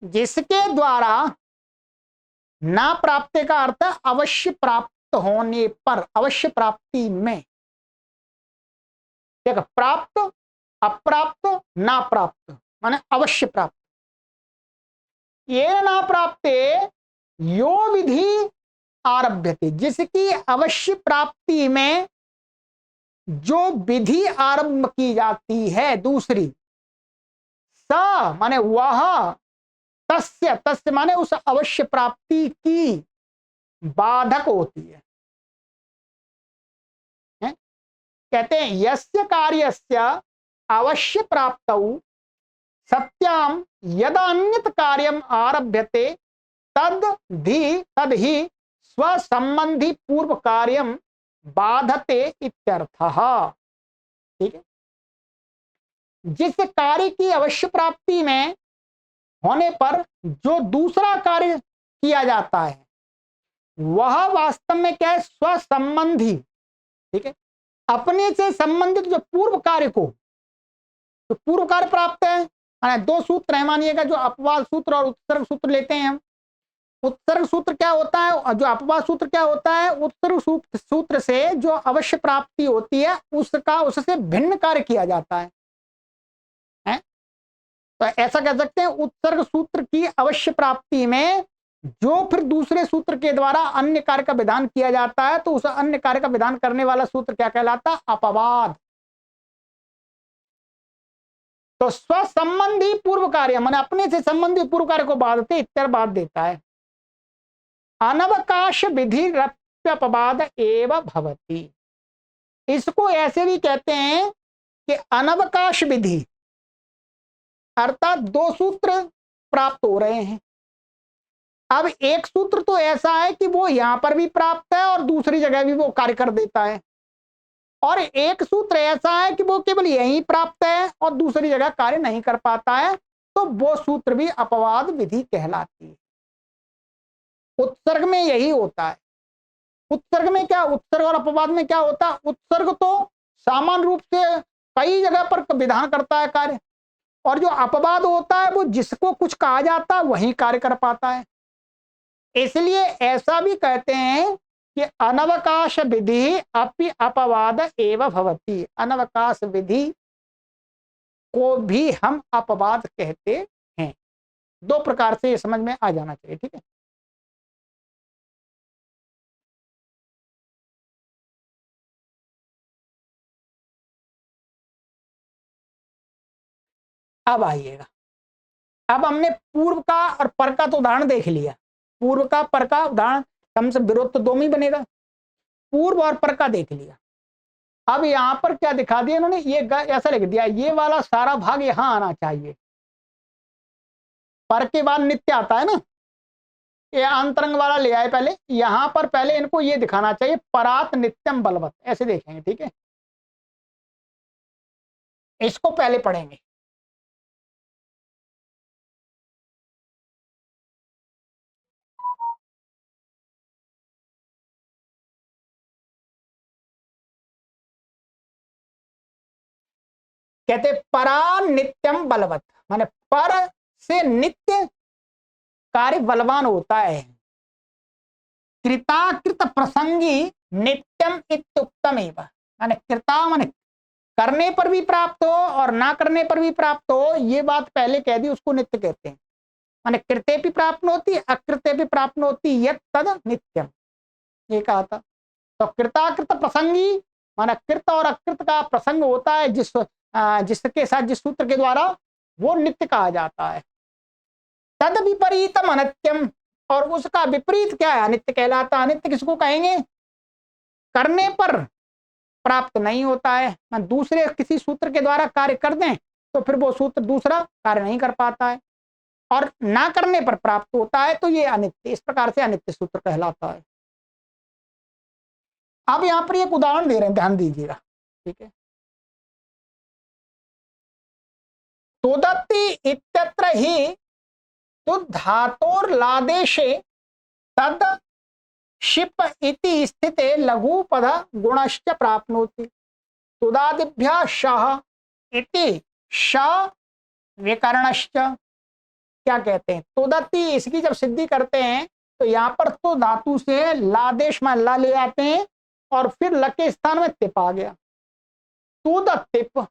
जिसके द्वारा, ना प्राप्ति का अर्थ अवश्य प्राप्त होने पर, अवश्य प्राप्ति में। देखो, प्राप्त, अप्राप्त, ना प्राप्त माने अवश्य प्राप्त। ये ना प्राप्ते यो विधि आरभ्यते, जिसकी अवश्य प्राप्ति में जो विधि आरंभ की जाती है दूसरी, स माने वह, तस्य, तस्य माने उस अवश्य प्राप्ति की बाधक होती है। कहते हैं यस्य कार्यस्य अवश्य प्राप्तौ सत्याम यदा अन्यत कार्यम आरभ्यते तद ही स्वसंबंधी पूर्व कार्यम बाधते इत्यर्थः। ठीक है, जिस कार्य की अवश्य प्राप्ति में होने पर जो दूसरा कार्य किया जाता है वह वास्तव में क्या है, स्वसंबंधी। ठीक है, अपने से संबंधित जो पूर्व कार्य को, तो पूर्व कार्य प्राप्त है। दो सूत्र है, मानिएगा जो अपवाद सूत्र और उत्तरक सूत्र लेते हैं हम, उत्सर्ग सूत्र क्या होता है, जो अपवाद सूत्र क्या होता है, उत्सर्ग सूत्र से जो अवश्य प्राप्ति होती है उसका उससे भिन्न कार्य किया जाता है, है? तो ऐसा कह सकते हैं उत्सर्ग सूत्र की अवश्य प्राप्ति में जो फिर दूसरे सूत्र के द्वारा अन्य कार्य का विधान किया जाता है तो उस अन्य कार्य का विधान करने वाला सूत्र क्या कहलाता है, अपवाद। तो स्वसंबंधी पूर्व कार्य माने अपने से संबंधी पूर्व कार्य को बाधते इत्तर बाध देता है। अनवकाश विधि रप्यपवाद एव भवति, इसको ऐसे भी कहते हैं कि अनवकाश विधि, अर्थात दो सूत्र प्राप्त हो रहे हैं। अब एक सूत्र तो ऐसा है कि वो यहां पर भी प्राप्त है और दूसरी जगह भी वो कार्य कर देता है, और एक सूत्र ऐसा है कि वो केवल यहीं प्राप्त है और दूसरी जगह कार्य नहीं कर पाता है, तो वो सूत्र भी अपवाद विधि कहलाती है। उत्सर्ग में यही होता है। उत्सर्ग में क्या, उत्सर्ग और अपवाद में क्या होता है, उत्सर्ग तो सामान्य रूप से कई जगह पर विधान करता है कार्य, और जो अपवाद होता है वो जिसको कुछ कहा जाता है वही कार्य कर पाता है। इसलिए ऐसा भी कहते हैं कि अनवकाश विधि अपि अपवाद एव भवति, अनवकाश विधि को भी हम अपवाद कहते हैं। दो प्रकार से ये समझ में आ जाना चाहिए, ठीक है। अब आइएगा, अब हमने पूर्व का और पर का तो उदाहरण देख लिया, पूर्व का पर का उदाहरण हमसे विरोध तो दो में ही बनेगा, पूर्व और पर का देख लिया। अब यहां पर क्या दिखा दिया इन्होंने, ये ऐसा लिख दिया, ये वाला सारा भाग यहां आना चाहिए, पर के बाद नित्य आता है ना, ये अंतरंग वाला ले आए पहले, यहां पर पहले इनको ये दिखाना चाहिए परात नित्यम बलवत, ऐसे देखेंगे, ठीक है। इसको पहले पढ़ेंगे। कहते परा नित्यम बलवत, माने पर से नित्य कार्य बलवान होता है। कृताकृत प्रसंगी नित्यम इत्युक्तम एवं, माने कृता माने करने पर भी प्राप्त हो और ना करने पर भी प्राप्त हो, ये बात पहले कह दी, उसको नित्य कहते हैं। माने कृते भी प्राप्त होती, अकृते भी प्राप्त होती, यत् तद नित्यम, ये कहा था। तो कृताकृत प्रसंगी माने कृत और अकृत का प्रसंग होता है जिसके साथ, जिस सूत्र के द्वारा वो नित्य कहा जाता है। तद विपरीतम अनित्यम, और उसका विपरीत क्या है, अनित्य कहलाता है। अनित्य किसको कहेंगे, करने पर प्राप्त नहीं होता है, दूसरे किसी सूत्र के द्वारा कार्य कर दें तो फिर वो सूत्र दूसरा कार्य नहीं कर पाता है, और ना करने पर प्राप्त होता है, तो ये अनित्य, इस प्रकार से अनित्य सूत्र कहलाता है। अब यहां पर एक उदाहरण दे रहे हैं, ध्यान दीजिएगा, ठीक है। तोदत्ति इत्यत्र ही तो धातोर्लादेशे तद शिप इति स्थिते लघु पद गुणश्च प्राप्नोति। तुदादिभ्यः शः इति श विकरणश्च, क्या कहते हैं, तुदत्ति, इसकी जब सिद्धि करते हैं तो यहाँ पर तो धातु से लादेश में ला ले आते हैं और फिर ल के स्थान में तिप आ गया, तुदत्तिप।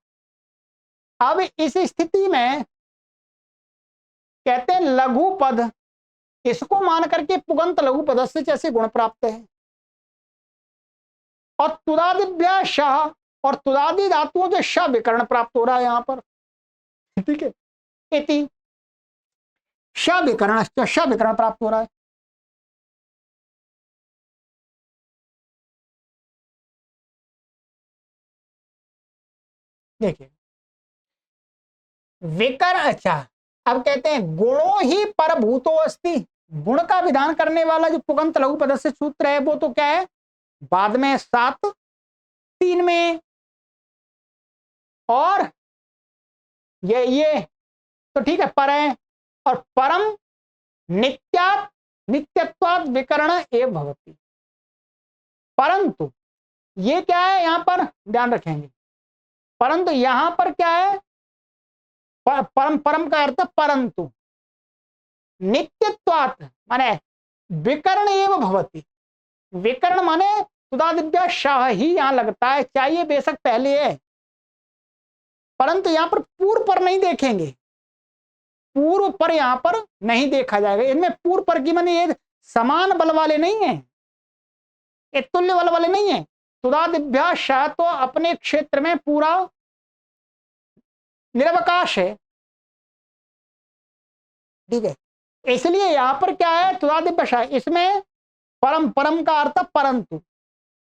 अब इस स्थिति में कहते हैं लघु पद, इसको मान करके पुगंत लघु पद से जैसे गुण प्राप्त है, और तुदादिभ्य शः, और तुदादि धातुओं से श विकरण प्राप्त हो रहा है यहां पर, ठीक है। इति श विकरण, श विकरण प्राप्त हो रहा है। देखिए विकर, अच्छा, अब कहते हैं गुणों ही पर भूतो अस्ति, गुण का विधान करने वाला जो पुगंत लघु पद से सूत्र है वो तो क्या है, बाद में 7 3 में, और ये तो ठीक है पर है, और परम नित्यात् नित्यत्वात् विकरण एव भवति। परंतु ये क्या है, यहां पर ध्यान रखेंगे, परंतु यहां पर क्या है, परम, परम का अर्थ परंतु, नित्यत्वात् माने विकर्ण एव भवति। विकर्ण माने तुदादिभ्यः शाह ही यहां लगता है, चाहिए बेशक पहले है, परंतु यहां पर पूर्व पर नहीं देखेंगे, पूर्व पर यहां पर नहीं देखा जाएगा। इनमें पूर्व पर की माने ये समान बल वाले नहीं है, ये तुल्य बल वाले नहीं है। तुदादिभ्यः शाह तो अपने क्षेत्र में पूरा निरवकाश है, ठीक है। इसलिए यहां पर क्या है, तुदादिभ्यः शाह, इसमें परम, परम का अर्थ परंतु,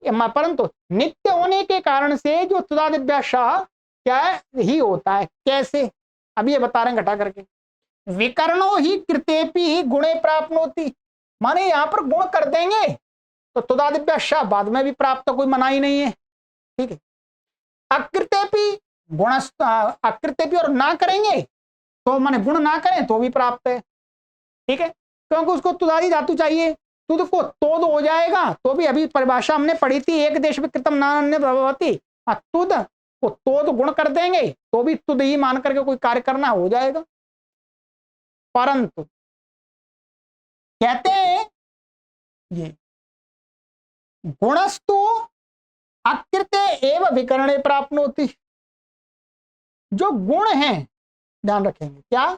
परंतु नित्य होने के कारण से जो तुदादिभ्यः शाह क्या है, ही होता है। कैसे, अभी ये बता रहे हैं घटा करके। विकर्णो ही कृतेपि ही गुणे प्राप्नोति, माने यहां पर गुण कर देंगे तो तुदादिभ्यः शाह बाद में भी प्राप्त, तो कोई मना ही नहीं है, ठीक है। अकृतेपि गुण, अकृतेपि और ना करेंगे तो माने गुण ना करें तो भी प्राप्त है, ठीक है, क्योंकि उसको तुदादि धातु चाहिए। तुद को तोद हो जाएगा, तो भी अभी परिभाषा हमने पढ़ी थी, एक देश में कृतम नान्य भवति, तुद को तोद गुण कर देंगे तो भी तुद ही मान करके कोई कार्य करना हो जाएगा। परंतु कहते हैं ये गुणस्तु अकृते एव विकरणे प्राप्नोति, जो गुण है, ध्यान रखेंगे क्या,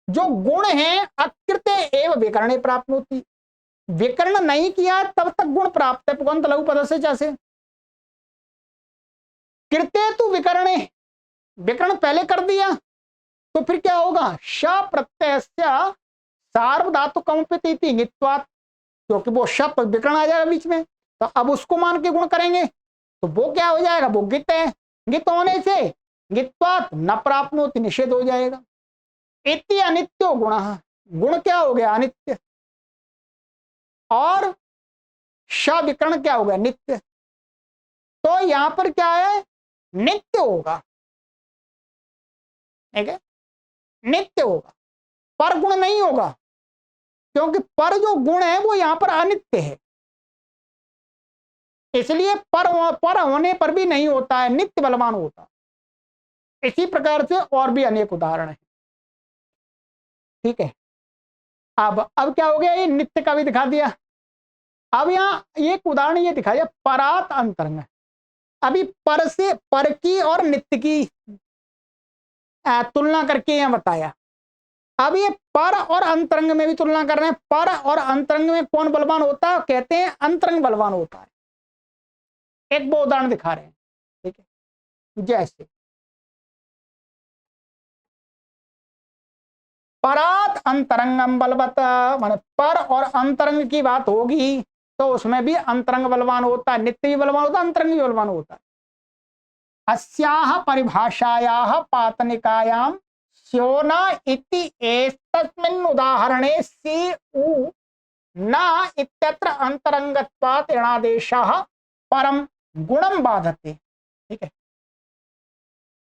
जो गुण है अकृते एव विकरणे प्राप्नोति, विकर्ण नहीं किया तब तक गुण प्राप्त है, पुगंत लघु पद से। जैसे कृते तु विकरणे, विकर्ण पहले कर दिया तो फिर क्या होगा, श प्रत्यय सार्वधातुकमपिति ङित्वात्, क्योंकि वो श विकर्ण आ जाएगा बीच में, तो अब उसको मान के गुण करेंगे तो वो क्या हो जाएगा, वो गित है, गित होने से ङित्वात् न प्राप्नोति, निषेध हो जाएगा। इति अनित्यो गुण, गुण क्या हो गया, अनित्य, और श विकर्ण क्या हो गया, नित्य, तो यहां पर क्या है, नित्य होगा, ठीक है, नित्य होगा, पर गुण नहीं होगा, क्योंकि पर जो गुण है वो यहां पर अनित्य है, इसलिए पर होने पर भी नहीं होता है, नित्य बलवान होता। इसी प्रकार से और भी अनेक उदाहरण है, ठीक है। अब क्या हो गया, ये नित्य का भी दिखा दिया। अब यहां एक उदाहरण ये दिखाया, परात अंतरंग। अभी पर से, पर की और नित्य की तुलना करके यहां बताया। अब ये पर और अंतरंग में भी तुलना कर रहे हैं, पर और अंतरंग में कौन बलवान होता है, कहते हैं अंतरंग बलवान होता है। एक वो उदाहरण दिखा रहे हैं, ठीक है। जैसे परात अंतरंगम बलवत, माने पर और अंतरंग की बात होगी तो उसमें भी अंतरंग बलवान होता है, नित्य भी बलवान होता है, अंतरंग भी बलवान होता है। अस्याह परिभाषायाः पातनिकायां स्योना इति एतस्मिन् उदाहरणे सी उ न इत्यत्र अंतरंगत्वात् ऋणादेशः परम गुणम बाधते, ठीक है।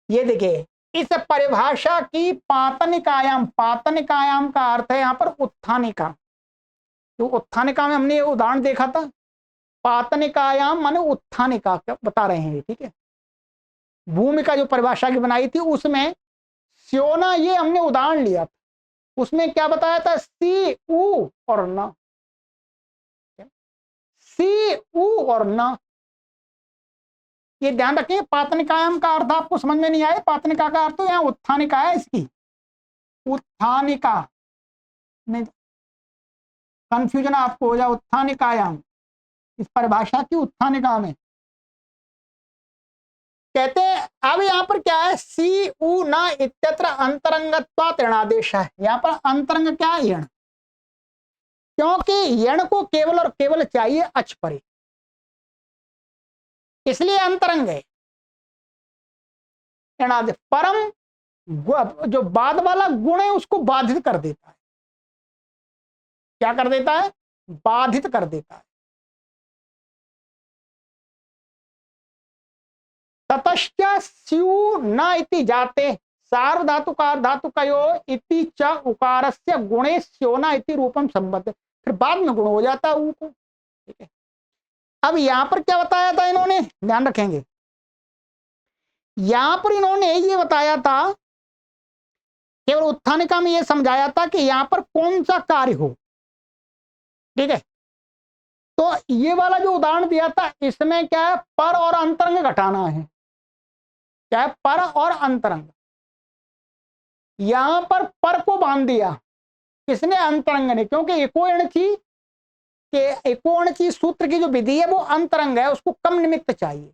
ये देखिए, इस परिभाषा की पातनिकायाम, पातनिकायाम का अर्थ है यहां पर उत्थानिका, तो उत्थानिका में हमने ये उदाहरण देखा था, पातनिकायाम माने उत्थानिका बता रहे हैं, ठीक है। भूमिका जो परिभाषा की बनाई थी उसमें स्योना ये हमने उदाहरण लिया था, उसमें क्या बताया था, सी उ और न, सी उ और न, ये ध्यान रखें। पातनिकायाम का अर्थ आपको समझ में नहीं आए, पातनिका का अर्थ तो यहाँ उत्थानिका है, इसकी उत्थानिका नहीं, कंफ्यूजन आपको हो जाए, उत्थानिकायाम, इस परिभाषा की उत्थानिका में कहते हैं। अब यहाँ पर क्या है, सी उ न इत्यत्र अंतरंगत्वात् ऋणादेश है, यहाँ पर अंतरंग क्या है, यण, क्योंकि यण को केवल और केवल चाहिए अच परे, इसलिए अंतरंग है। ऋणादेश परम जो बाद वाला गुण है उसको बाधित कर देता है, क्या कर देता है, बाधित कर देता है। ततश्च स्यु न इति जाते सार्वधातुकार धातुकयो इति च उकारस्य गुणे स्योना इति रूपम संबद्ध, फिर बाद में गुण हो जाता है ऊ को, ठीक है। अब यहां पर क्या बताया था इन्होंने, ध्यान रखेंगे, यहां पर इन्होंने ये बताया था, केवल उत्थानिका में ये समझाया था कि यहां पर कौन सा कार्य हो, ठीक है। तो ये वाला जो उदाहरण दिया था इसमें क्या है, पर और अंतरंग घटाना है। क्या है, पर और अंतरंग। यहां पर को बांध दिया किसने, अंतरंग ने, क्योंकि एकोणची सूत्र की जो विधि है वो अंतरंग है, उसको कम निमित्त चाहिए,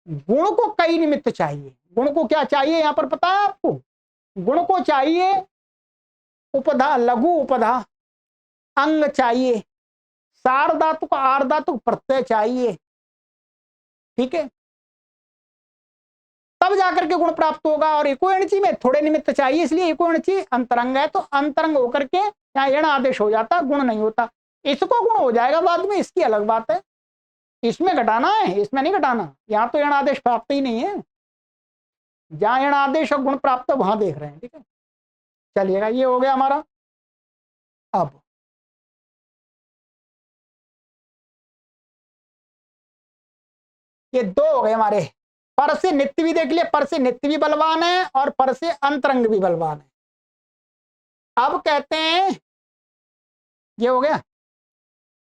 गुण को कई निमित्त चाहिए। गुण को क्या चाहिए यहां पर पता है आपको, गुण को चाहिए उपधा, लघु उपधा, अंग चाहिए, सार्वधातुक आर्धातुक प्रत्यय चाहिए। ठीक है, तब जाकर के गुण प्राप्त होगा। और एकोणची में थोड़े निमित्त चाहिए, इसलिए एकोणची अंतरंग है, तो अंतरंग होकर के यहाँ यण आदेश हो जाता, गुण नहीं होता। इसको गुण हो जाएगा बाद में, इसकी अलग बात है, इसमें घटाना है, इसमें नहीं घटाना। यहाँ तो यण आदेश प्राप्त ही नहीं है, जहां यण आदेश और गुण प्राप्त वहां देख रहे हैं। ठीक है, चलिएगा, ये हो गया हमारा। अब ये दो हो गए हमारे, पर से नित्य भी देख लिया, पर से नित्य भी बलवान है और पर से अंतरंग भी बलवान है। अब कहते हैं ये हो गया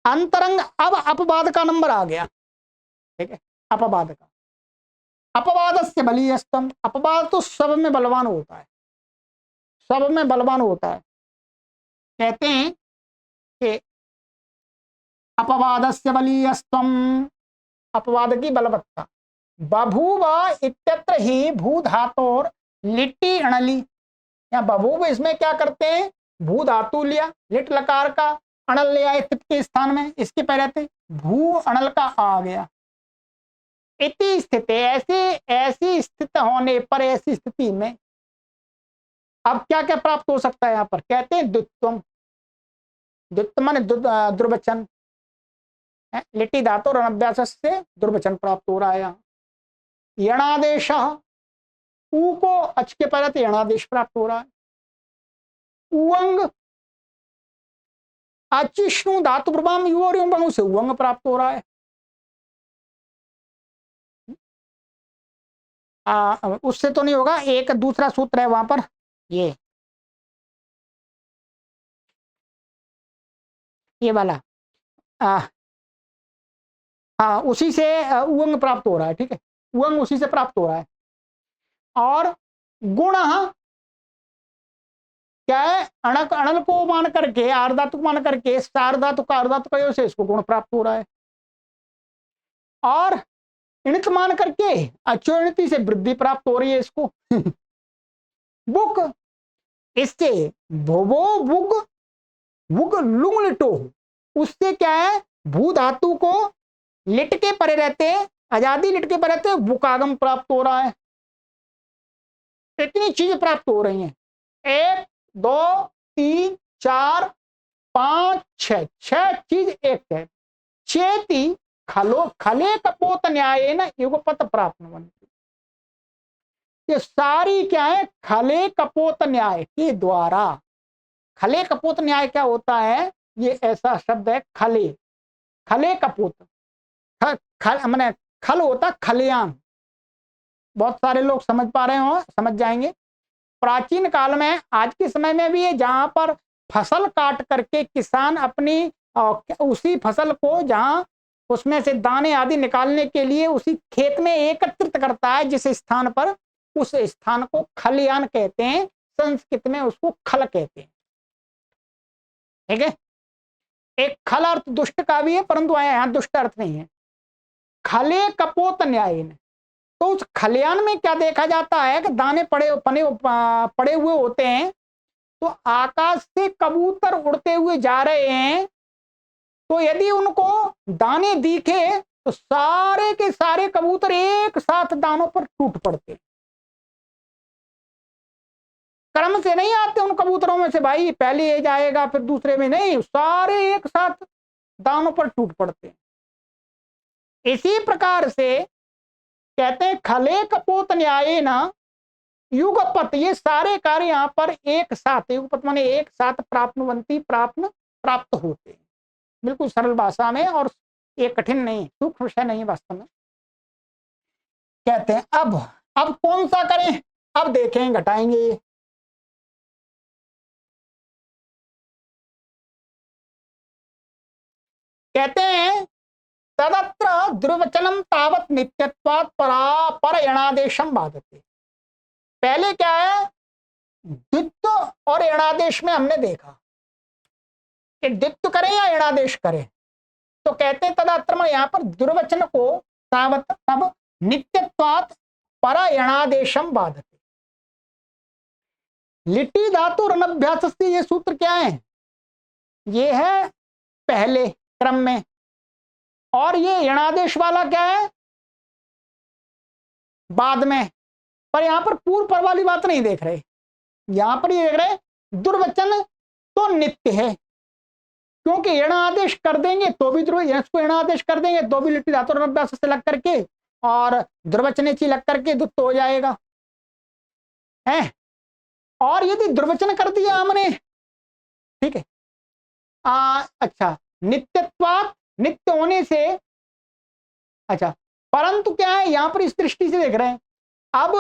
अंतरंग। अब अपवाद का नंबर आ गया। ठीक है, अपवाद का, अपवाद से बलियस्तम, अपवाद तो सब में बलवान होता है, सब में बलवान होता है। कहते हैं कि अपवाद से बलियस्तम, अपवाद की बलवत्ता। बभूव इत्यत्र ही भू धातोर लिट्टी अणली, या बभूव इसमें क्या करते हैं, भू धातु लिया, लिट लकार का, अणल लिया स्थित के स्थान में, इसके पहले भू अणल का आ गया। इति स्थिति, ऐसी स्थित होने पर, ऐसी स्थिति में अब क्या क्या प्राप्त हो सकता है यहां पर, कहते हैं द्वित्वम, द्वित्व माने दुर्वचन, लिट्टी धातु और अभ्यास से दुर्वचन प्राप्त हो रहा है। यहाँ यणादेश, ऊ को अच के पहले यणादेश प्राप्त हो रहा है। उवंग, अचिष्णु धातु प्रभाव युवंग से उवंग प्राप्त हो रहा है। उससे तो नहीं होगा, एक दूसरा सूत्र है वहां पर, ये वाला, हाँ उसी से उवंग प्राप्त हो रहा है। ठीक है, उवंग उसी से प्राप्त हो रहा है। और गुण क्या है, अणक अणल को मान करके, आर्धातुक मान करके, सार्धातुक आर्धातुक से इसको गुण प्राप्त हो रहा है। और इणित मान करके अचोणिति से वृद्धि प्राप्त हो रही है इसको। बुक, इससे भोवो बुग, बुग लुंग लिटो, उससे क्या है, भू धातु को लिट के परे रहते, आजादी लिट के परे रहते, बुकागम प्राप्त हो रहा है। इतनी चीज प्राप्त हो रही हैं, 1 2 3 4 5 6, 6 चीज एक है। चेती खलो खले कपोत न्याय न युगपत प्राप्त बनती, ये सारी क्या है, खले कपोत न्याय के द्वारा। खले कपोत न्याय क्या होता है, ये ऐसा शब्द है, खले, खले कपोत, मैंने खल होता खलियान, बहुत सारे लोग समझ पा रहे हो, समझ जाएंगे। प्राचीन काल में, आज के समय में भी है, जहां पर फसल काट करके किसान अपनी उसी फसल को, जहां उसमें से दाने आदि निकालने के लिए उसी खेत में एकत्रित करता है, जिस स्थान पर, उस स्थान को खलियान कहते हैं, संस्कृत में उसको खल कहते हैं। ठीक है, एक खल अर्थ दुष्ट का भी है, परंतु यहां दुष्ट अर्थ नहीं है। खले कपोत न्याय, तो उस खलियान में क्या देखा जाता है कि दाने पड़े हुए होते हैं, तो आकाश से कबूतर उड़ते हुए जा रहे हैं, तो यदि उनको दाने दिखे तो सारे के सारे कबूतर एक साथ दानों पर टूट पड़ते, क्रम से नहीं आते उन कबूतरों में से, भाई पहले ये जाएगा फिर दूसरे में, नहीं, सारे एक साथ दानों पर टूट पड़ते। इसी प्रकार से कहते हैं खले कपोत न्याय ना युगपत, ये सारे कार्य यहाँ पर एक साथ, युगपत माने एक साथ, प्राप्तवंती प्राप्त होते हैं, बिल्कुल सरल भाषा में, और ये कठिन नहीं, सूक्ष्म विषय नहीं वास्तव में। कहते हैं अब कौन सा करें, अब देखें, घटाएंगे। कहते हैं तदत्र द्विवचनम तावत नित्यत्वात् पर यणादेशम बाधते। पहले क्या है, द्वित्व और यणादेश में हमने देखा कि द्वित्व करें या यणादेश करें, तो कहते हैं तदत्र यहां पर दुर्वचन को तावत तब नित्यत्वात् पर यणादेशम बाधते। लिटि धातु रनभ्यास से ये सूत्र क्या है, ये है पहले क्रम में, और ये यणादेश वाला क्या है बाद में। पर यहां पर पूर्व पर वाली बात नहीं देख रहे, यहां पर ये देख रहे दुर्वचन तो नित्य है, क्योंकि यण आदेश कर देंगे तो भी यण आदेश कर देंगे तो भी लिटि धातु रनभ्यास से लग करके और दुर्वचनेची लग करके दुत्त हो जाएगा है। और यदि दुर्वचन कर दिया हमने, ठीक है, अच्छा, नित्यत्वात् नित्य होने से, अच्छा, परंतु क्या है यहां पर इस दृष्टि से देख रहे हैं, अब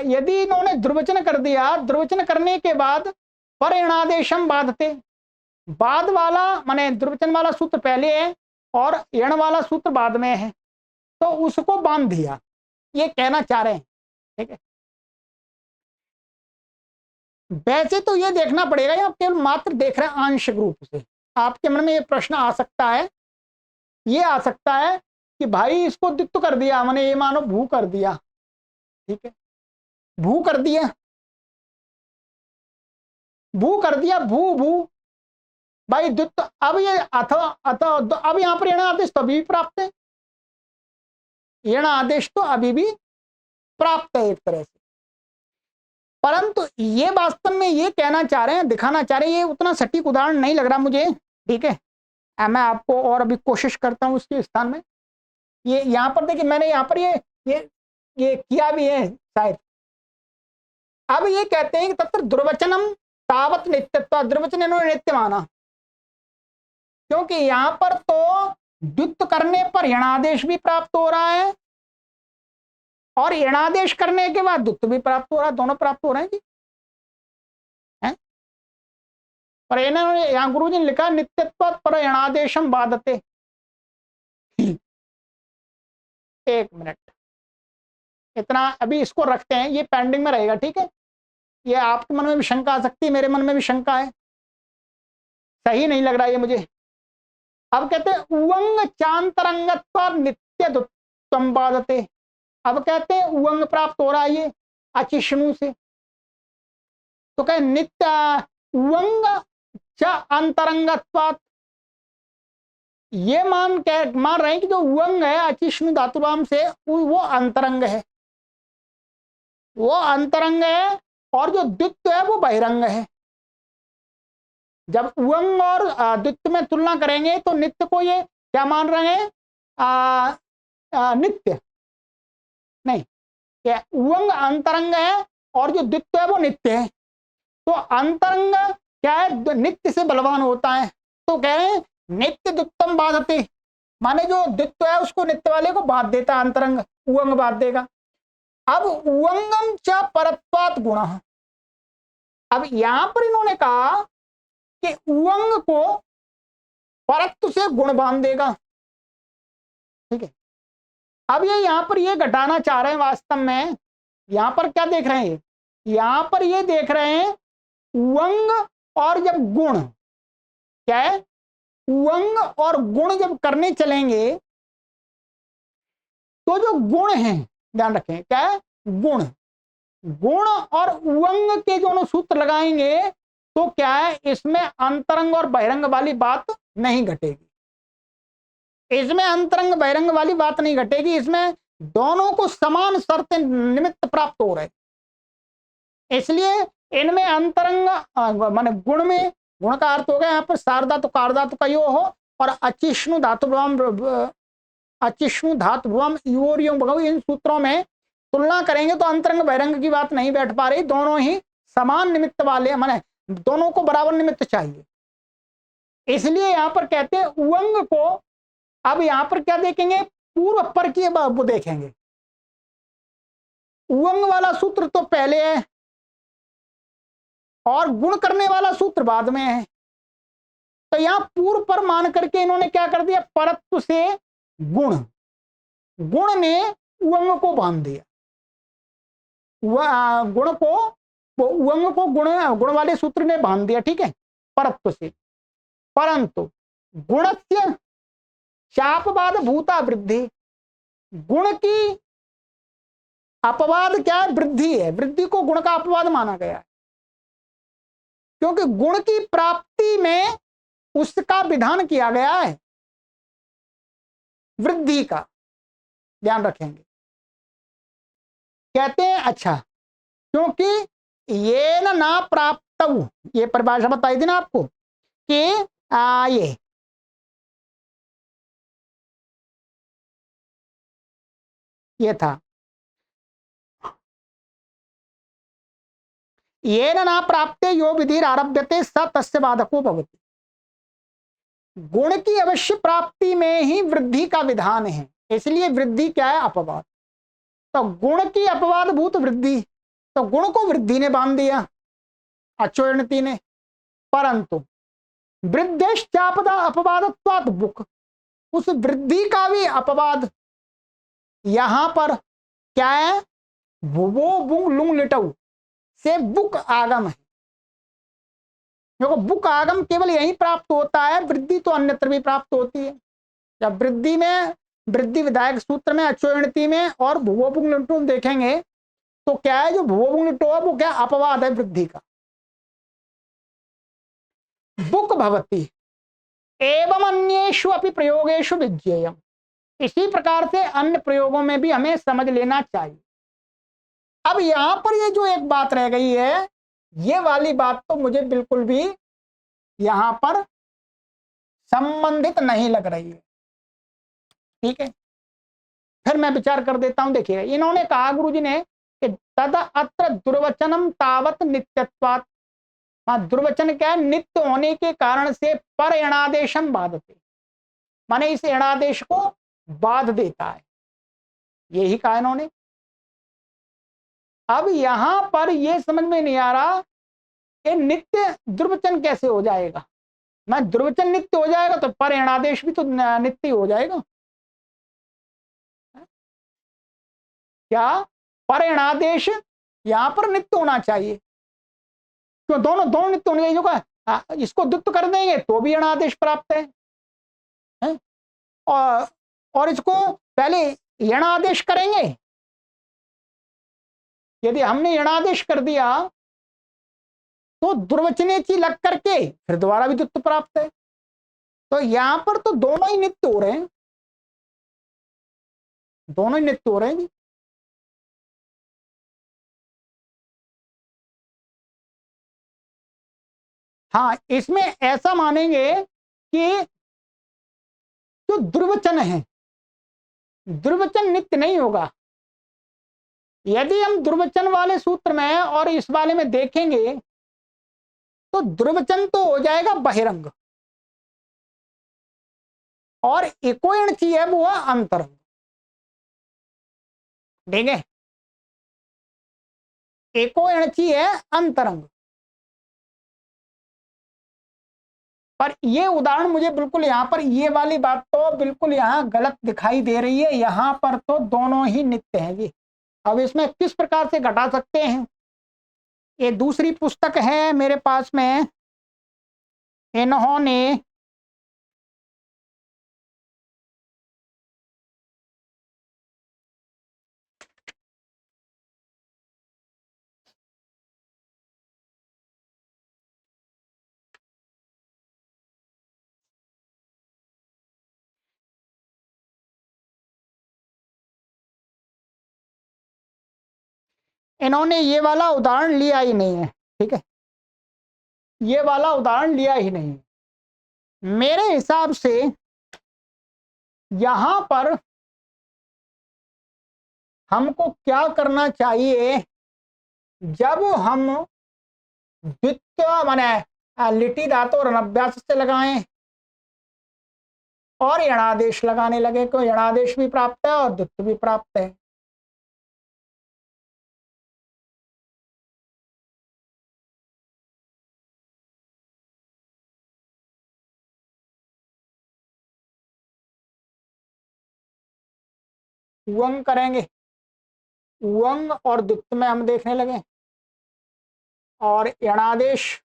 यदि इन्होंने दुर्वचन कर दिया, दुर्वचन करने के बाद पर यणादेशम बाधते, बाद वाला माने दुर्वचन वाला सूत्र पहले है और यण वाला सूत्र बाद में है, तो उसको बांध दिया, ये कहना चाह रहे हैं, ठीक है। वैसे तो ये देखना पड़ेगा, आप केवल मात्र देख रहे हैं आंशिक रूप से। आपके मन में ये प्रश्न आ सकता है, ये आ सकता है कि भाई इसको द्वित्व कर दिया मैंने, ये मानो भू कर दिया, ठीक है, भू कर दिया, भू कर दिया, भू भू भाई द्वित्व। अब ये अथवा अथवा अब यहां पर यण आदेश तो अभी भी प्राप्त है, यण आदेश तो अभी भी प्राप्त है एक तरह से, परंतु ये वास्तव में ये कहना चाह रहे हैं, दिखाना चाह रहे हैं, ये उतना सटीक उदाहरण नहीं लग रहा मुझे, ठीक है। मैं आपको और अभी कोशिश करता हूं उसके स्थान में। ये यहां पर देखिए, मैंने यहां पर ये किया भी है शायद। अब ये कहते हैं कि तत्र दुर्वचनम तावत नित्यत्व, दुर्वचन इन्होंने नित्य माना, क्योंकि यहां पर तो द्वित्व करने पर यणादेश भी प्राप्त हो रहा है और यणादेश करने के बाद द्वित्व भी प्राप्त हो रहा है, दोनों प्राप्त हो रहे हैं जी, है? पर इन्होंने यहां गुरु जी ने लिखा नित्यत्व पर यणादेशम बाधते। एक मिनट, इतना अभी इसको रखते हैं, ये पेंडिंग में रहेगा, ठीक है। ये आपके मन में भी शंका आ सकती है, मेरे मन में भी शंका है, सही नहीं लग रहा ये मुझे। अब कहते हैं उवंग चांतरंगत्व नित्य दुत्तम बाधते। अब कहते हैं उवंग प्राप्त हो रहा है ये अचिष्णु से, तो कहे नित्य उवंग च अंतरंगत्वात्, ये मान रहे हैं कि जो उवंग है अचिष्णु धातुराम से वो अंतरंग है, वो अंतरंग है, और जो द्वित्व है वो बहिरंग है। जब उवंग और द्वित्व में तुलना करेंगे तो नित्य को ये क्या मान रहे हैं, नित्य नहीं, क्या उवंग अंतरंग है और जो द्वित्व है वो नित्य है, तो अंतरंग क्या है, नित्य से बलवान होता है, तो कह रहे हैं नित्य द्वित्वम बाधते, माने जो द्वित्व है उसको नित्य वाले को बाध देता है, अंतरंग उवंग बाध देगा। अब उवंगम च परत्वात् गुण, अब यहां पर इन्होंने कहा कि उवंग को परत्व से गुण बांध देगा, ठीक है। अब ये यहां पर ये घटाना चाह रहे हैं, वास्तव में यहां पर क्या देख रहे हैं, यहां पर ये देख रहे हैं उवंग और जब गुण क्या है, उवंग और गुण जब करने चलेंगे तो जो गुण है, ध्यान रखें क्या है, गुण, गुण और उवंग के दोनों सूत्र लगाएंगे तो क्या है, इसमें अंतरंग और बहिरंग वाली बात नहीं घटेगी, इसमें अंतरंग बहिरंग वाली बात नहीं घटेगी, इसमें दोनों को समान शर्त निमित्त प्राप्त हो रहे, इसलिए इनमें अंतरंग माने गुण में, गुण का अर्थ हो गया यहाँ पर सारधातु कारधातु का यो हो, और अचिष्णु धातु अचिष्णु धातु इन सूत्रों में तुलना करेंगे तो अंतरंग बहिरंग की बात नहीं बैठ पा रही, दोनों ही समान निमित्त वाले, माने दोनों को बराबर निमित्त चाहिए, इसलिए यहां पर कहते हैं उवंग को। अब यहां पर क्या देखेंगे, पूर्व पर की वो देखेंगे, उवंग वाला सूत्र तो पहले है और गुण करने वाला सूत्र बाद में है, तो यहां पूर्व पर मान करके इन्होंने क्या कर दिया, परत्व से गुण, गुण ने उवंग को बांध दिया, गुण को, उवंग को गुण, गुण वाले सूत्र ने बांध दिया, ठीक है, परत्व से। परंतु गुणस्य शापवाद भूता वृद्धि, गुण की अपवाद क्या है, वृद्धि है, वृद्धि को गुण का अपवाद माना गया है, क्योंकि गुण की प्राप्ति में उसका विधान किया गया है वृद्धि का, ध्यान रखेंगे। कहते हैं अच्छा, क्योंकि ये ना प्राप्त, ये परिभाषा बताई थी ना आपको कि ये था, ये ना प्राप्ते यो विधि आरभ्यते स तस्य बाधको भवति, गुण की अवश्य प्राप्ति में ही वृद्धि का विधान है, इसलिए वृद्धि क्या है, अपवाद। तो गुण की अपवाद भूत वृद्धि, तो गुण को वृद्धि ने बांध दिया, अचोयणति ने। परंतु वृद्धिश्चापदा अपवादत्वात् बुक, उस वृद्धि का भी अपवाद यहां पर क्या है, वो बुंग लुंग लिटऊ से बुक आगम है, क्योंकि बुक आगम केवल यही प्राप्त होता है, वृद्धि तो अन्यत्र भी प्राप्त होती है। जब वृद्धि में, वृद्धि विधायक सूत्र में, अचोयणति में और भुवो बुंग लिटू देखेंगे तो क्या है, जो भुवो बुंग लिटो है वो क्या अपवाद है वृद्धि का। बुक भवती एवं अन्येषु अपि प्रयोगेषु विज्ञेयम्, इसी प्रकार से अन्य प्रयोगों में भी हमें समझ लेना चाहिए। अब यहां पर ये जो एक बात रह गई है, ये वाली बात तो मुझे बिल्कुल भी यहां पर संबंधित नहीं लग रही है, ठीक है, फिर मैं विचार कर देता हूं। देखिए इन्होंने कहा गुरुजी ने कि तद अत्र दुर्वचनम तावत नित्यत्वात्, दुर्वचन क्या है, नित्य होने के कारण से पर एणादेशम बाधते, माने इस एणादेश को बाध देता है, यही कहा इन्होंने। अब यहां पर यह समझ में नहीं आ रहा कि नित्य दुर्वचन कैसे हो जाएगा, मैं दुर्वचन नित्य हो जाएगा तो पर एणादेश भी तो नित्य हो जाएगा, क्या पर एणादेश यहां पर नित्य होना चाहिए, क्यों, दोनों दोनों नित्य होने चाहिए, जो का इसको द्वित्व कर देंगे तो भी एणादेश प्राप्त है? और इसको पहले यणादेश करेंगे, यदि हमने यणादेश कर दिया तो दुर्वचनेची लग करके फिर दोबारा भी द्वित्व प्राप्त है, तो यहां पर तो दोनों ही नित्य हो रहे हैं, दोनों ही नित्य हो रहे हैं जी। हाँ, इसमें ऐसा मानेंगे कि जो दुर्वचन है, दुर्वचन नित्य नहीं होगा। यदि हम दुर्वचन वाले सूत्र में और इस वाले में देखेंगे तो दुर्वचन तो हो जाएगा बहिरंग और इकोयणची है वो है अंतरंग, ठीक है, एकोयणची है अंतरंग। पर ये उदाहरण मुझे बिल्कुल यहां पर ये वाली बात तो बिल्कुल यहां गलत दिखाई दे रही है, यहां पर तो दोनों ही नित्य हैं जी। अब इसमें किस प्रकार से घटा सकते हैं, ये दूसरी पुस्तक है मेरे पास में, इन्होंने इन्होंने ये वाला उदाहरण लिया ही नहीं है, ठीक है, ये वाला उदाहरण लिया ही नहीं है। मेरे हिसाब से यहां पर हमको क्या करना चाहिए, जब हम द्वितीय माने लिटि धातु और अनभ्यास से लगाएं और यणादेश लगाने लगे, तो यणादेश भी प्राप्त है और द्वित्व भी प्राप्त है। उवंग करेंगे, उवंग और द्वित्व में हम देखने लगे, और यणादेश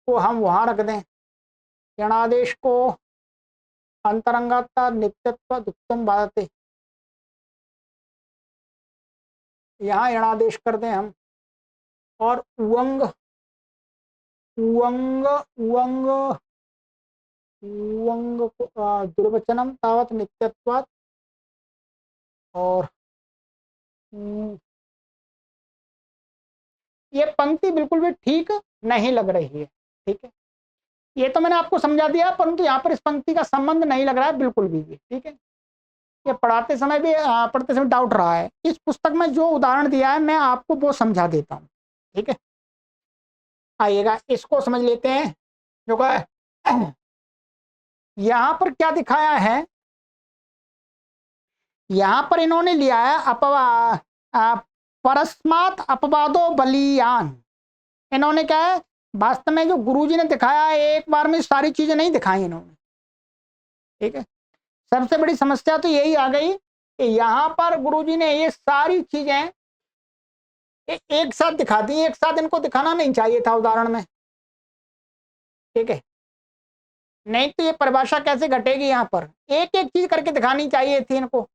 को हम वहां रख दें, यणादेश को अंतरंगता नित्यत्व द्वित्वम बाधते, यहाँ यणादेश कर दें हम, और उवंग उवंग उवंग उवंग दुर्वचनम तावत नित्यत्वात्, और ये पंक्ति बिल्कुल भी ठीक नहीं लग रही है। ठीक है, ये तो मैंने आपको समझा दिया, परंतु यहाँ पर इस पंक्ति का संबंध नहीं लग रहा है बिल्कुल भी। ठीक है, ये पढ़ाते समय भी पढ़ते समय डाउट रहा है। इस पुस्तक में जो उदाहरण दिया है मैं आपको वो समझा देता हूँ। ठीक है, आइएगा इसको समझ लेते हैं। जो यहाँ पर क्या दिखाया है, यहाँ पर इन्होंने लिया है परस्मात अपवादो बलियान। इन्होंने क्या है, वास्तव में जो गुरुजी ने दिखाया है एक बार में सारी चीजें नहीं दिखाई इन्होंने। ठीक है, सबसे बड़ी समस्या तो यही आ गई कि यहाँ पर गुरुजी ने ये सारी चीजें एक साथ दिखा दी, एक साथ इनको दिखाना नहीं चाहिए था उदाहरण में। ठीक है, नहीं तो ये परिभाषा कैसे घटेगी, यहाँ पर एक एक चीज करके दिखानी चाहिए थी इनको।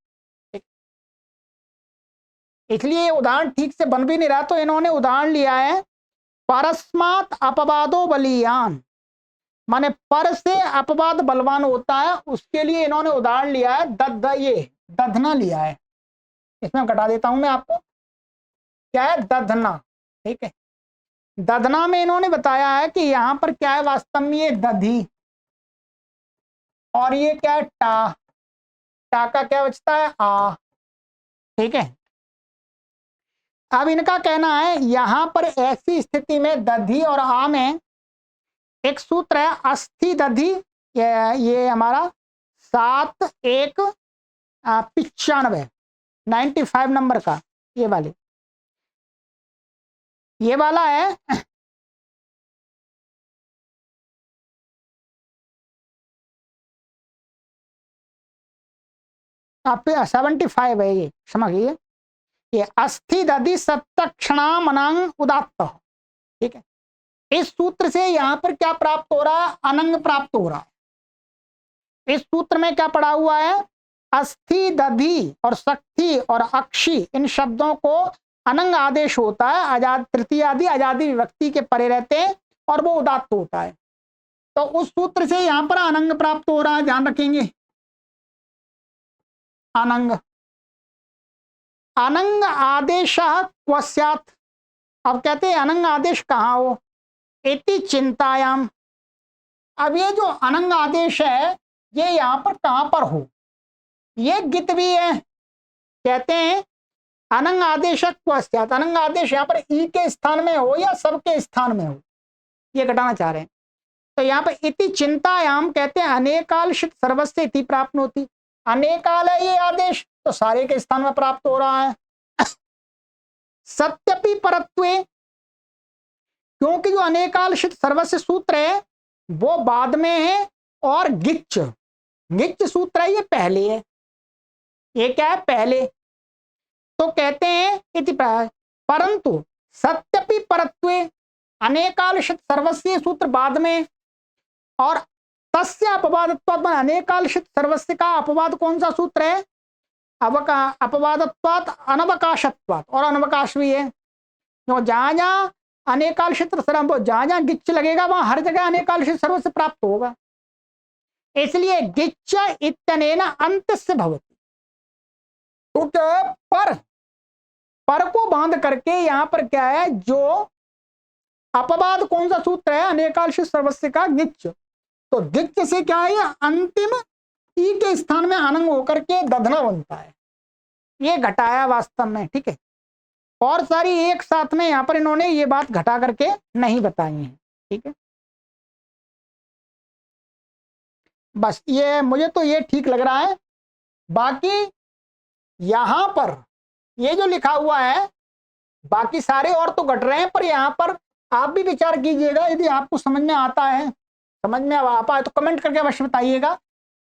इसलिए उदाहरण ठीक से बन भी नहीं रहा, तो इन्होंने उदाहरण लिया है परस्मात अपवादो बलियान, माने पर से अपवाद बलवान होता है, उसके लिए इन्होंने उदाहरण लिया है ये दधना लिया है। इसमें घटा देता हूं मैं आपको, क्या है दधना। ठीक है, दधना में इन्होंने बताया है कि यहां पर क्या है, वास्तव में ये दधी, और ये क्या है टा, टा का क्या बचता है आ। ठीक है, अब इनका कहना है यहां पर ऐसी स्थिति में दधी और आ में एक सूत्र है अस्थि दधी, ये हमारा 7-1-95 95 नंबर का ये वाला है। आप 75 है ये, समझिए ये अस्थि दधि सप्तक्षणाम अनंग उदात्त। ठीक है, इस सूत्र से यहां पर क्या प्राप्त हो रहा है, अनंग प्राप्त हो रहा है। इस सूत्र में क्या पड़ा हुआ है, अस्थि दधि और शक्ति और अक्षी इन शब्दों को अनंग आदेश होता है, आजाद तृतीय आदि आजादी विभक्ति के परे रहते हैं और वो उदात्त होता है। तो उस सूत्र से यहां पर अनंग प्राप्त हो रहा है, ध्यान रखेंगे अनंग। अनंग आदेश क्वस्यात्, अब कहते हैं अनंग आदेश कहाँ हो, इति चिंतायाम। अब ये जो अनंग आदेश है ये यहां पर कहां पर हो, ये गित भी है। कहते हैं अनंग आदेश क्वस्यात्, अनंग आदेश यहाँ पर ई के स्थान में हो या सब के स्थान में हो, ये घटाना चाह रहे हैं। तो यहाँ पर इति चिंतायाम कहते हैं अनेकालशित सर्वस्य इति प्राप्त होती, अनेकाल है ये आदेश तो सारे के स्थान में प्राप्त हो रहा है। सत्यपि परत्वे, क्योंकि जो अनेकालशित सर्वस्य सूत्र है वो बाद में है, और गिच्च गिच्च सूत्र है ये पहले है, ये क्या है पहले। तो कहते हैं इति परंतु सत्यपि परत्वे, अनेकालशित सर्वस्य सूत्र बाद में, और तस्य अपवादत्वात्, अनेकालशित सर्वस्य का अपवाद कौन सा सूत्र है, अपवादत्वात् अनवकाशत्वात्, और अनवकाश भी है। तो जहां जहां अनेकालशित सर्व, जहां जहां गिच्च लगेगा वहां हर जगह अनेकालशित सर्व से प्राप्त होगा, इसलिए गिच्च इत्यनेन अंतस्य भवति। तो पर को बांध करके यहां पर क्या है, जो अपवाद कौन सा सूत्र है, अनेकालशित सर्वस्य का गिच्च, तो गिच्च से क्या है अंतिम ई के स्थान में अनंग होकर के दधना बनता है, ये घटाया वास्तव में। ठीक है, और सारी एक साथ में यहां पर इन्होंने ये बात घटा करके नहीं बताई है। ठीक है, बस ये मुझे तो ये ठीक लग रहा है। बाकी यहां पर ये जो लिखा हुआ है बाकी सारे और तो घट रहे हैं, पर यहां पर आप भी विचार कीजिएगा, यदि आपको समझ में आता है, समझ में आ पाए तो कमेंट करके अवश्य बताइएगा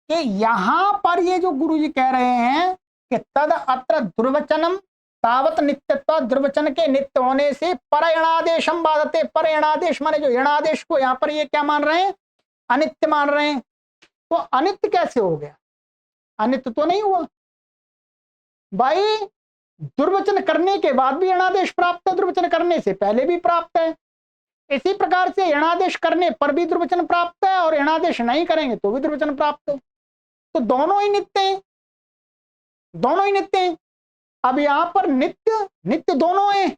कि यहां पर ये जो गुरुजी कह रहे हैं कि तद अत्र दुर्वचनम तावत नित्यत्व, दुर्वचन के नित्य होने से पर यणादेशम बाधते। पर यणादेश माने जो यणादेश को यहाँ पर ये क्या मान रहे हैं, अनित्य मान रहे हैं। तो अनित्य कैसे हो गया, अनित्य तो नहीं हुआ भाई। दुर्वचन करने के बाद भी यणादेश प्राप्त है, दुर्वचन करने से पहले भी प्राप्त है। इसी प्रकार से यणादेश करने पर भी दुर्वचन प्राप्त है और यणादेश नहीं करेंगे तो भी दुर्वचन प्राप्त है। तो दोनों ही नित्य हैं, दोनों ही नित्य हैं। अब यहां पर नित्य नित्य दोनों हैं।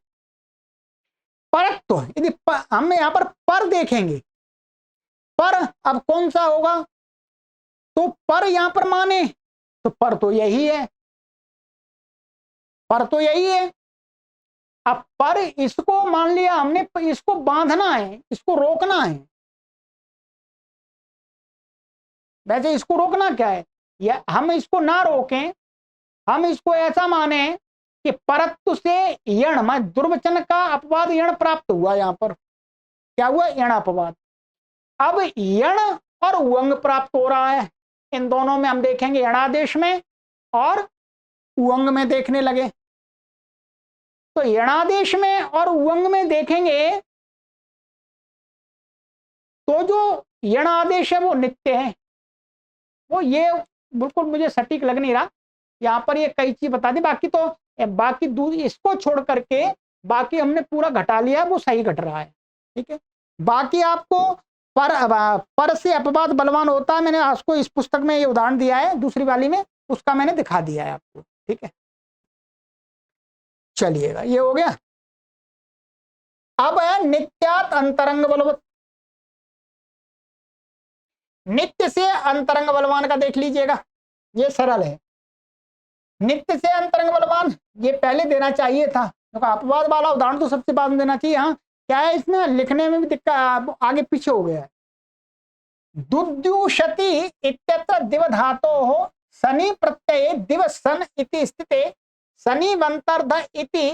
परत्व यदि हम यहां पर देखेंगे, पर अब कौन सा होगा, तो पर यहां पर माने तो पर तो यही है, पर तो यही है। अब पर इसको मान लिया हमने, इसको बांधना है, इसको रोकना है। वैसे इसको रोकना क्या है, या हम इसको ना रोकें, हम इसको ऐसा माने कि परत्व से यण में दुर्वचन का अपवाद यण प्राप्त हुआ। यहां पर क्या हुआ, यण अपवाद। अब यण और उवंग प्राप्त हो रहा है। इन दोनों में हम देखेंगे, यणादेश में और उवंग में देखने लगे। तो यणादेश में और उवंग में देखेंगे तो जो यणादेश है वो नित्य है। वो ये बिल्कुल मुझे सटीक लग नहीं रहा, यहां पर ये कई चीज बता दी। बाकी तो बाकी इसको छोड़ करके बाकी हमने पूरा घटा लिया, वो सही घट रहा है। ठीक है, बाकी आपको पर से अपवाद बलवान होता है, मैंने आपको इस पुस्तक में ये उदाहरण दिया है, दूसरी वाली में उसका मैंने दिखा दिया है आपको। ठीक है, चलिएगा, ये हो गया। अब है नित्यात अंतरंग बलवत। नित्य से अंतरंग बलवान का देख लीजिएगा, ये सरल है। नित्य से अंतरंग बलवान ये पहले देना चाहिए था, क्योंकि अपवाद वाला उदाहरण तो सबसे बाद में देना चाहिए। हाँ, क्या है इसमें लिखने में भी दिक्कत, आगे पीछे हो गया है। दुद्युषति इत्यत्र दिव धातोः शनि प्रत्यये दिव सन इति स्थिते शनिवंतर्ध इति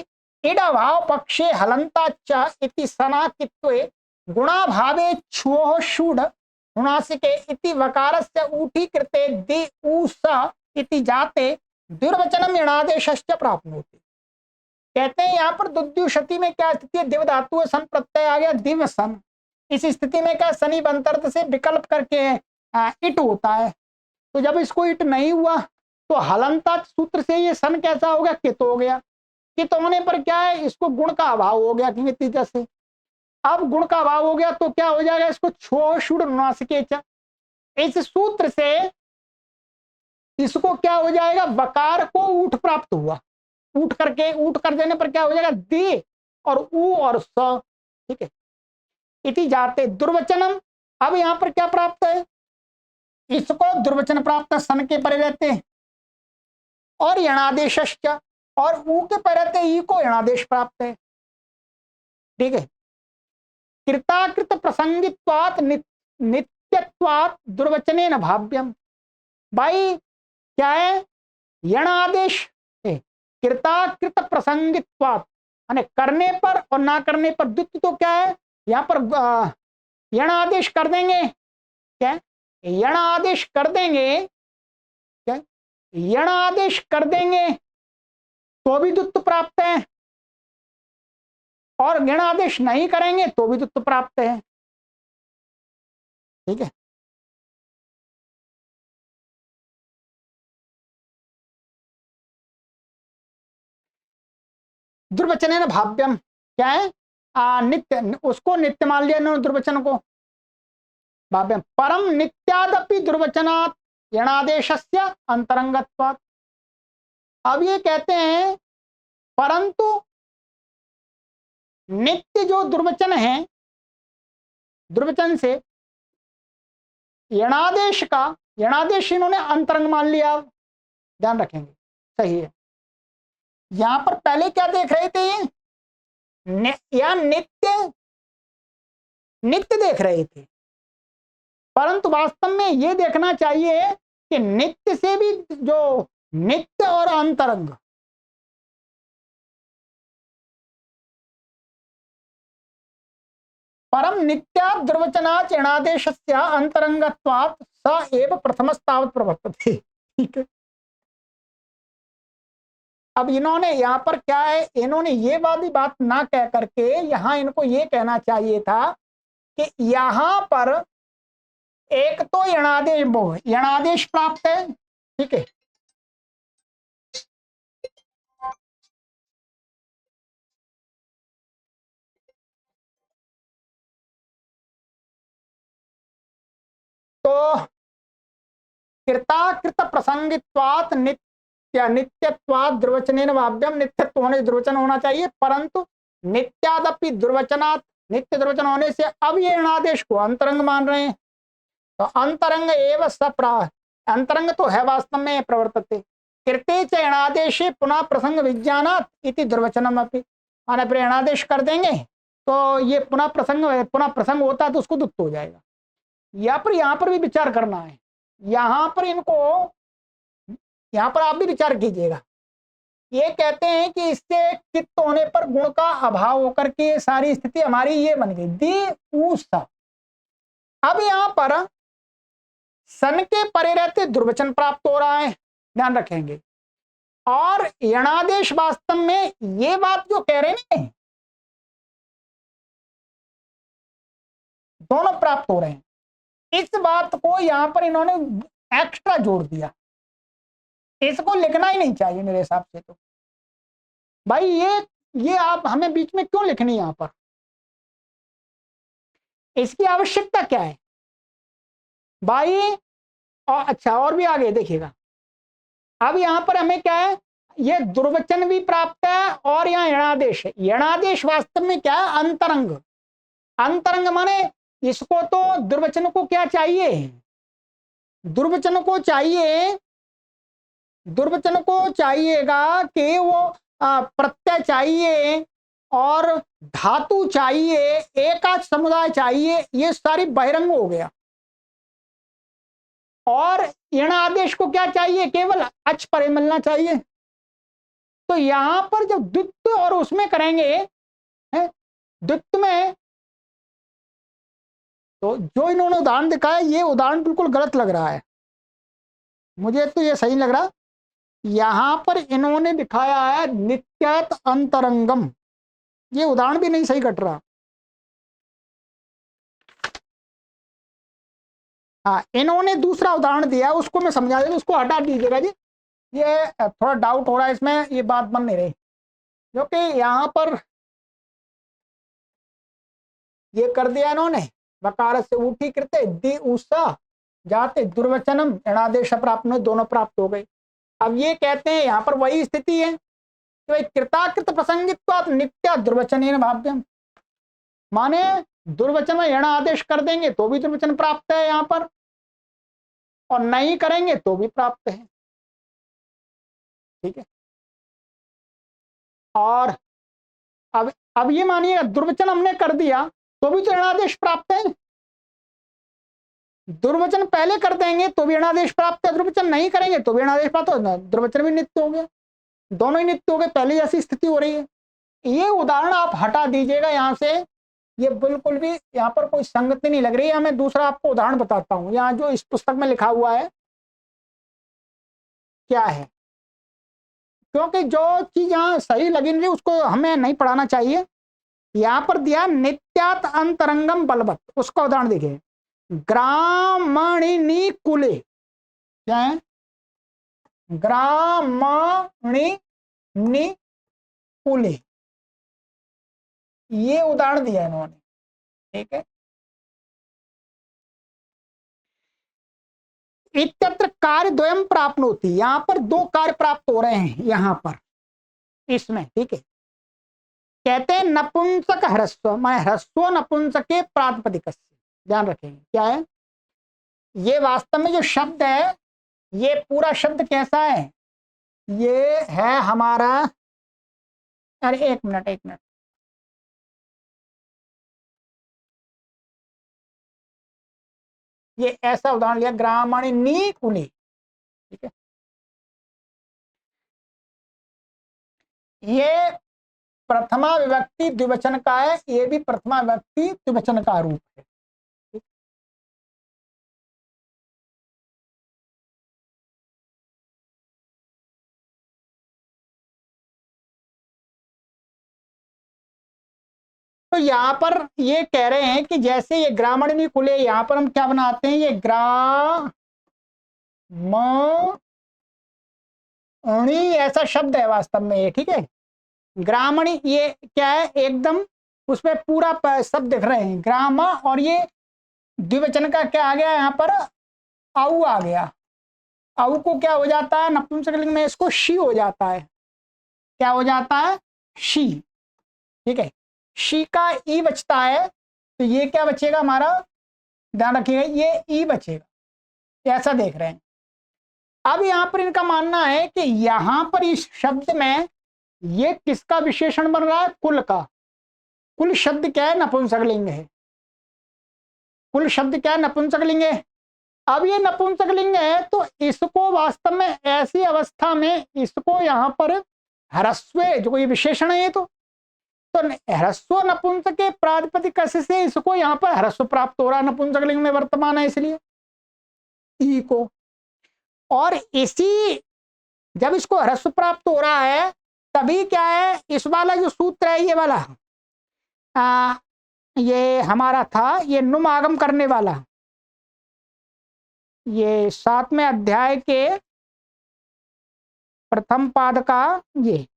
इडभाव पक्षे हलंता च इति सनाकित्वे गुणाभावे छुओः षूढ ऋणासिके इति वकारस्य ऊठी कृते दि उ स इति जाते दुर्वचनम यणादेशश्च प्राप्नोति। कहते हैं यहाँ पर दुद्युषति में क्या स्थिति है, दिव धातु सन प्रत्यय आ गया, दिव सन। इस स्थिति में क्या, शनि बंतर्थ से विकल्प करके इट होता है। तो जब इसको इट नहीं हुआ तो हलंता सूत्र से ये सन कैसा हो गया, कित हो गया। कित होने पर क्या है, इसको गुण का अभाव हो गया कि जैसे। अब गुण का अभाव हो गया तो क्या हो जाएगा, इसको छो शुड नासिके। इस सूत्र से इसको क्या हो जाएगा, वकार को ऊठ प्राप्त हुआ। ऊठ कर देने पर क्या हो जाएगा, दे और ऊ और स। ठीक है, इति जाते दुर्वचनम। अब यहां पर क्या प्राप्त है, इसको दुर्वचन प्राप्त है, सन के परे रहते हैं, और यणादेशश्च, और ऊ के परे रहते ई को यणादेश प्राप्त है। ठीक है, कृताकृत प्रसंगित्वात् नित्यत्वात् दुर्वचनेन भाव्यम। भाई क्या है, यणादेश कृताकृत प्रसंगित्वात्, यानी करने पर और ना करने पर द्वित्व। तो क्या है, यहां पर यण आदेश कर देंगे, क्या यण आदेश कर देंगे, क्या यण आदेश कर देंगे तो भी द्वित्व प्राप्त है, और गण आदेश नहीं करेंगे तो भी द्वित्व प्राप्त है। ठीक है, दुर्वचन भाव्यम क्या है, नित्य, उसको नित्य मान लिया इन्होंने दुर्वचन को। भाव्यम परम नित्यादपि दुर्वचनात् यणादेशस्य अंतरंगत्वात्। अब ये कहते हैं परंतु नित्य जो दुर्वचन है, दुर्वचन से यणादेश का, यणादेश इन्होंने अंतरंग मान लिया। ध्यान रखेंगे, सही है। यहां पर पहले क्या देख रहे थे, या नित्य नित्य देख रहे थे, परंतु वास्तव में यह देखना चाहिए कि नित्य से भी जो नित्य और अंतरंग, परम नित्या दुर्वचनात् यणादेशस्य अंतरंगत्वात् स एव प्रथमस्तावत् प्रवर्तते। ठीक है, अब इन्होंने यहाँ पर क्या है, इन्होंने ये वाली बात ना कह करके यहाँ इनको ये कहना चाहिए था कि यहाँ पर एक तो यणादेश प्राप्त है, ठीक है, तो कृताकृत प्रसंगित्वात नित्यत्वात दुर्वचनेन वाव्यम, नित्यत्व होने दुर्वचन होना चाहिए, परंतु नित्यादपि दुर्वचनात्, नित्य दुर्वचन होने से अब ये ऋणादेश को अंतरंग मान रहे हैं। तो अंतरंग एवं सप्रा, अंतरंग तो है वास्तव में प्रवर्तते, कृते च ऋणादेशे पुनः प्रसंग विज्ञानात् इति दुर्वचनम अपि, माने फिर ऋणादेश कर देंगे तो ये पुनः प्रसंग होता है तो उसको दुख हो जाएगा। यहाँ पर भी विचार करना है, यहाँ पर इनको, यहाँ पर आप भी विचार कीजिएगा। ये कहते हैं कि इससे चित्त होने पर गुण का अभाव होकर के सारी स्थिति हमारी ये बन गई दी ऊसा। अब यहाँ पर सन के परे रहते दुर्वचन प्राप्त हो रहा है, ध्यान रखेंगे, और यणादेश वास्तव में ये बात जो कह रहे हैं दोनों प्राप्त हो रहे हैं, इस बात को यहां पर इन्होंने एक्स्ट्रा जोड़ दिया। इसको लिखना ही नहीं चाहिए मेरे हिसाब से। तो भाई ये आप हमें बीच में क्यों लिखनी यहां पर, इसकी आवश्यकता क्या है भाई। और अच्छा और भी आगे देखिएगा, अब यहां पर हमें क्या है, ये दुर्वचन भी प्राप्त है और यहाँ यणादेश है। यणादेश वास्तव में क्या है, अंतरंग। अंतरंग माने इसको तो दुर्वचन को क्या चाहिए, दुर्वचन को चाहिए, दुर्वचन को चाहिएगा कि वो प्रत्यय चाहिए और धातु चाहिए, एकाच समुदाय चाहिए, ये सारी बहिरंग हो गया। और यण आदेश को क्या चाहिए, केवल अच परे मिलना चाहिए। तो यहां पर जब द्वित्व और उसमें करेंगे, द्वित्व में, तो जो इन्होंने उदाहरण दिखाया ये उदाहरण बिल्कुल गलत लग रहा है, मुझे तो ये सही लग रहा। यहां पर इन्होंने दिखाया है नित्यात अंतरंगम, ये उदाहरण भी नहीं सही कट रहा। हाँ, इन्होंने दूसरा उदाहरण दिया, उसको मैं समझा दूं, उसको हटा दीजिएगा जी, ये थोड़ा डाउट हो रहा है इसमें, ये बात बन नहीं रही, क्योंकि यहां पर ये कर दिया इन्होंने, वकार से उठी करते दी उषा जाते दुर्वचनम ऋणादेश प्राप्त, दोनों प्राप्त हो गए। अब ये कहते हैं यहां पर वही स्थिति है कि कृताकृत प्रसंगित्व नित्य दुर्वचन भाव्यम, माने दुर्वचन में यण आदेश कर देंगे तो भी दुर्वचन प्राप्त है यहां पर, और नहीं करेंगे तो भी प्राप्त है, ठीक है। और अब ये मानिए दुर्वचन हमने कर दिया तो भी तो ऋणादेश प्राप्त है, दुर्वचन पहले कर देंगे तो भी ऋणादेश प्राप्त है, दुर्वचन नहीं करेंगे तो भी ऋणादेश प्राप्त हो, दुर्वचन भी नित्य हो गया, दोनों ही नित्य हो गए, पहले जैसी स्थिति हो रही है। ये उदाहरण आप हटा दीजिएगा यहां से, ये बिल्कुल भी यहाँ पर कोई संगति नहीं लग रही है। मैं दूसरा आपको उदाहरण बताता हूं, यहाँ जो इस पुस्तक में लिखा हुआ है क्या है, क्योंकि जो चीज यहाँ सही लगी नहीं उसको हमें नहीं पढ़ाना चाहिए। यहाँ पर दिया नित्यात अंतरंगम बलवत, उसका उदाहरण देखिए, ग्रामणिनी कुले, क्या है, ग्रामणिनी कुले, ये उदाहरण दिया इन्होंने, ठीक है। इत्यत्र कार्य द्वयम प्राप्त होती, यहां पर दो कार्य प्राप्त हो रहे हैं यहां पर इसमें, ठीक है। कहते हैं नपुंसक ह्रस्व, मैं ह्रस्व नपुंसके प्रातिपदिक, ध्यान रखेंगे क्या है, ये वास्तव में जो शब्द है, ये पूरा शब्द कैसा है, ये है हमारा, अरे एक मिनट एक मिनट, ये ऐसा उदाहरण लिया ग्रामणी कुली, ठीक है। ये प्रथमा विभक्ति द्विवचन का है, ये भी प्रथमा विभक्ति द्विवचन का रूप है। तो यहाँ पर ये कह रहे हैं कि जैसे ये ग्रामणी कुले, यहाँ पर हम क्या बनाते हैं, ये ग्रामणी ऐसा शब्द है वास्तव में ये, ठीक है। ग्रामणी ये क्या है, एकदम उसमें पूरा शब्द दिख रहे हैं ग्राम, और ये द्विवचन का क्या आ गया यहाँ पर, औ आ गया। औ को क्या हो जाता है नपुंसकलिंग में, इसको शी हो जाता है। क्या हो जाता है, शी, ठीक है। शी का ई बचता है, तो ये क्या बचेगा हमारा, ध्यान रखिएगा, ये ई बचेगा, ऐसा देख रहे हैं। अब यहां पर इनका मानना है कि यहां पर इस शब्द में ये किसका विशेषण बन रहा है, कुल का। कुल शब्द क्या है, नपुंसकलिंग है। कुल शब्द क्या है, नपुंसकलिंग है। अब ये नपुंसकलिंग है, तो इसको वास्तव में ऐसी अवस्था में इसको यहां पर ह्रस्व, जो ये विशेषण है, ये तो ह्रस्व नपुंसक के प्रातिपदिक से इसको यहाँ पर ह्रस्व प्राप्त हो रहा है, नपुंसकलिंग में वर्तमान है इसलिए ई को। और इसी जब इसको ह्रस्व प्राप्त हो रहा है, तभी क्या है, इस वाला जो सूत्र है ये वाला, ये हमारा था ये नुम आगम करने वाला, ये 7वें अध्याय के प्रथम पाद का ये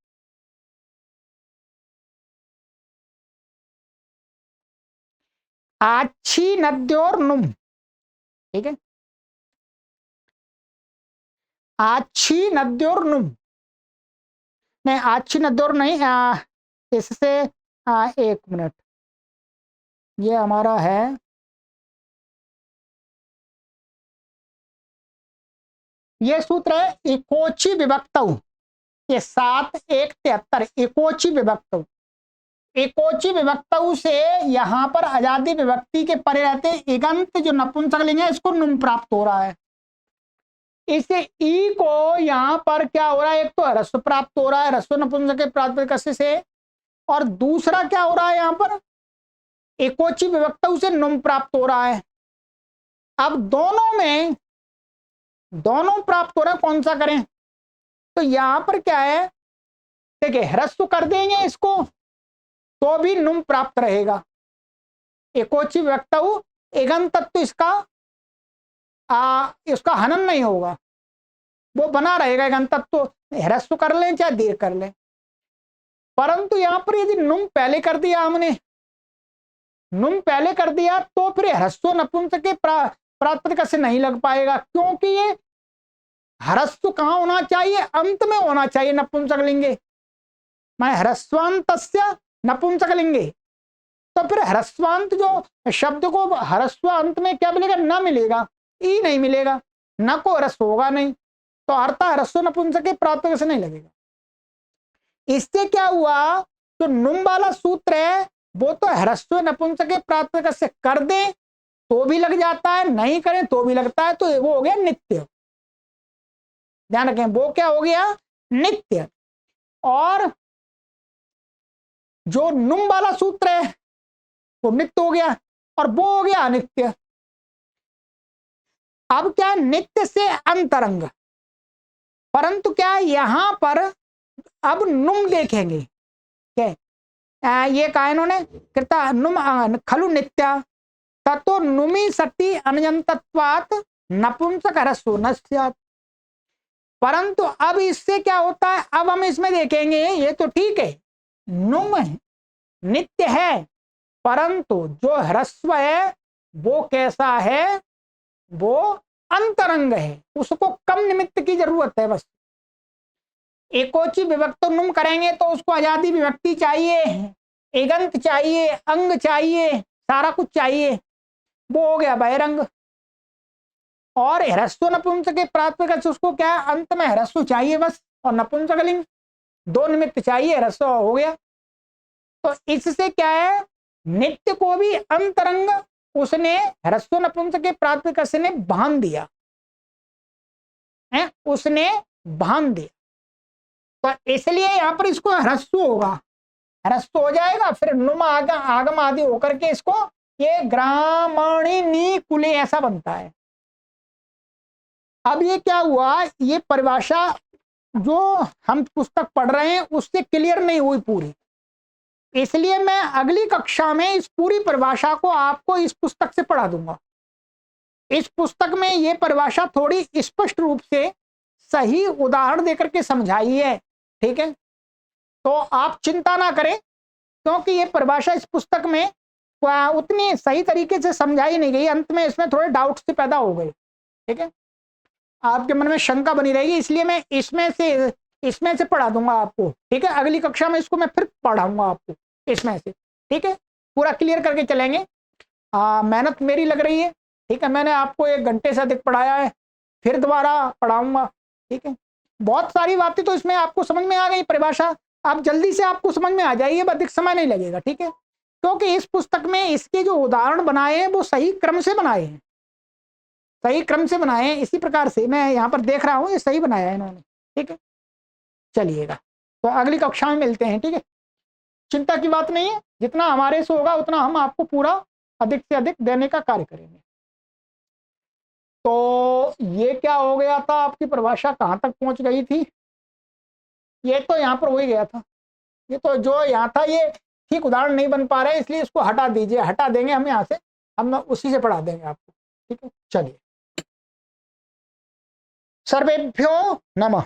आच्छी नद्योर नुम, ठीक है, आच्छी नद्योर नुम, नहीं आच्छी नद्योर नहीं, इससे एक मिनट, ये हमारा है ये सूत्र है इकोची विभक्तौ, ये 7-1-73 इकोची विभक्तौ। एकोची विभक्तौ से यहाँ पर आजादी विभक्ति के परे रहते इगंत जो नपुंसकलिंग है, इसको नुम प्राप्त हो रहा है। इसे ई को यहाँ पर क्या हो रहा है, एक तो ह्रस्व प्राप्त हो रहा है, ह्रस्व नपुंसक के प्रातिपदिक से, और दूसरा क्या हो रहा है, यहाँ पर एकोची विभक्तौ से नुम प्राप्त हो रहा है। अब दोनों प्राप्त हो रहा है, कौन सा करें, तो यहां पर क्या है, देखिए ह्रस्व कर देंगे इसको तो भी नुम प्राप्त रहेगा। एकोची विभक्तौ एगंत तत्व इसका हनन नहीं होगा, वो बना रहेगा एगंत तत्व, ह्रस्व कर लें चाहे दीर्घ कर लें। परंतु यहां पर यदि नुम पहले कर दिया, हमने नुम पहले कर दिया, तो फिर ह्रस्व नपुंसक के प्रातिपदिक से नहीं लग पाएगा, क्योंकि ये ह्रस्व कहां होना चाहिए, अंत में होना चाहिए नपुंसकलिंगे, मैं ह्रस्वांतस्य नपुंसकलिंगे। तो फिर ह्रस्वांत जो शब्द को ह्रस्व अंत में क्या मिलेगा, न मिलेगा, ई नहीं मिलेगा, न को ह्रस्व होगा नहीं, तो अर्थ ह्रस्व नपुंसक के प्रातिपदिक से नहीं लगेगा। इससे क्या हुआ, तो नुम वाला सूत्र है वो तो ह्रस्व नपुंसक के प्रातिपदिक से कर दे तो भी लग जाता है, नहीं करें तो भी लगता है, तो वो हो गया नित्य। ध्यान रखें, वो क्या हो गया, नित्य। और जो नुम वाला सूत्र है वो नित्य हो गया, और वो हो गया अनित्य। अब क्या, नित्य से अंतरंग, परंतु क्या यहां पर अब नुम देखेंगे, क्या ये कहा इन्होंने, कृता नुम खलु नित्या ततो नुमी सती अनजंतत्वात् नपुंसक ह्रस्व न स्यात्। परंतु अब इससे क्या होता है, अब हम इसमें देखेंगे, ये तो ठीक है नुम नित्य है, परंतु जो ह्रस्व है वो कैसा है, वो अंतरंग है, उसको कम निमित्त की जरूरत है बस। एकोची विभक्त नुम करेंगे तो उसको आजादी विभक्ति चाहिए, एगंत चाहिए, अंग चाहिए, सारा कुछ चाहिए, वो हो गया बहिरंग। और ह्रस्व नपुंसक के प्रातिपदिक से उसको क्या है, अंत में ह्रस्व चाहिए बस, और नपुंसकलिंग दो निमित्त चाहिए, ह्रस्व हो गया। तो इससे क्या है, नित्य को भी अंतरंग उसने ह्रस्व नपुंसक के प्रातिपदिक से ने बांध दिया है, उसने बांध दिया, तो इसलिए यहां पर इसको ह्रस्व होगा, ह्रस्व हो जाएगा, फिर नुम आगम आदि होकर के इसको ये ग्रामणी कुले ऐसा बनता है। अब ये क्या हुआ, ये परिभाषा जो हम पुस्तक पढ़ रहे हैं उससे क्लियर नहीं हुई पूरी, इसलिए मैं अगली कक्षा में इस पूरी परिभाषा को आपको इस पुस्तक से पढ़ा दूंगा। इस पुस्तक में ये परिभाषा थोड़ी स्पष्ट रूप से सही उदाहरण देकर के समझाई है, ठीक है। तो आप चिंता ना करें, क्योंकि ये परिभाषा इस पुस्तक में उतनी सही तरीके से समझाई नहीं गई, अंत में इसमें थोड़े डाउट से पैदा हो गए, ठीक है। आपके मन में शंका बनी रहेगी, इसलिए मैं इसमें से पढ़ा दूंगा आपको, ठीक है। अगली कक्षा में इसको मैं फिर पढ़ाऊंगा आपको इसमें से, ठीक है। पूरा क्लियर करके चलेंगे। मेहनत मेरी लग रही है, ठीक है। मैंने आपको 1 घंटे से अधिक पढ़ाया है, फिर दोबारा पढ़ाऊंगा, ठीक है। बहुत सारी बातें तो इसमें आपको समझ में आ गई, परिभाषा आप जल्दी से आपको समझ में आ जाएगी, अधिक समय नहीं लगेगा, ठीक है। क्योंकि इस पुस्तक में इसके जो उदाहरण बनाए हैं वो सही क्रम से बनाए हैं, सही क्रम से बनाए हैं। इसी प्रकार से मैं यहाँ पर देख रहा हूँ, ये सही बनाया है इन्होंने, ठीक है। चलिएगा, तो अगली कक्षा में मिलते हैं, ठीक है। चिंता की बात नहीं है, जितना हमारे से होगा उतना हम आपको पूरा अधिक से अधिक देने का कार्य करेंगे। तो ये क्या हो गया था, आपकी परिभाषा कहाँ तक पहुंच गई थी? ये तो यहाँ पर हो ही गया था। ये तो जो यहाँ था ये ठीक उदाहरण नहीं बन पा रहे, इसलिए इसको हटा दीजिए, हटा देंगे हम यहाँ से, हम उसी से पढ़ा देंगे आपको, ठीक है। चलिए, सर्वेभ्यो नमः।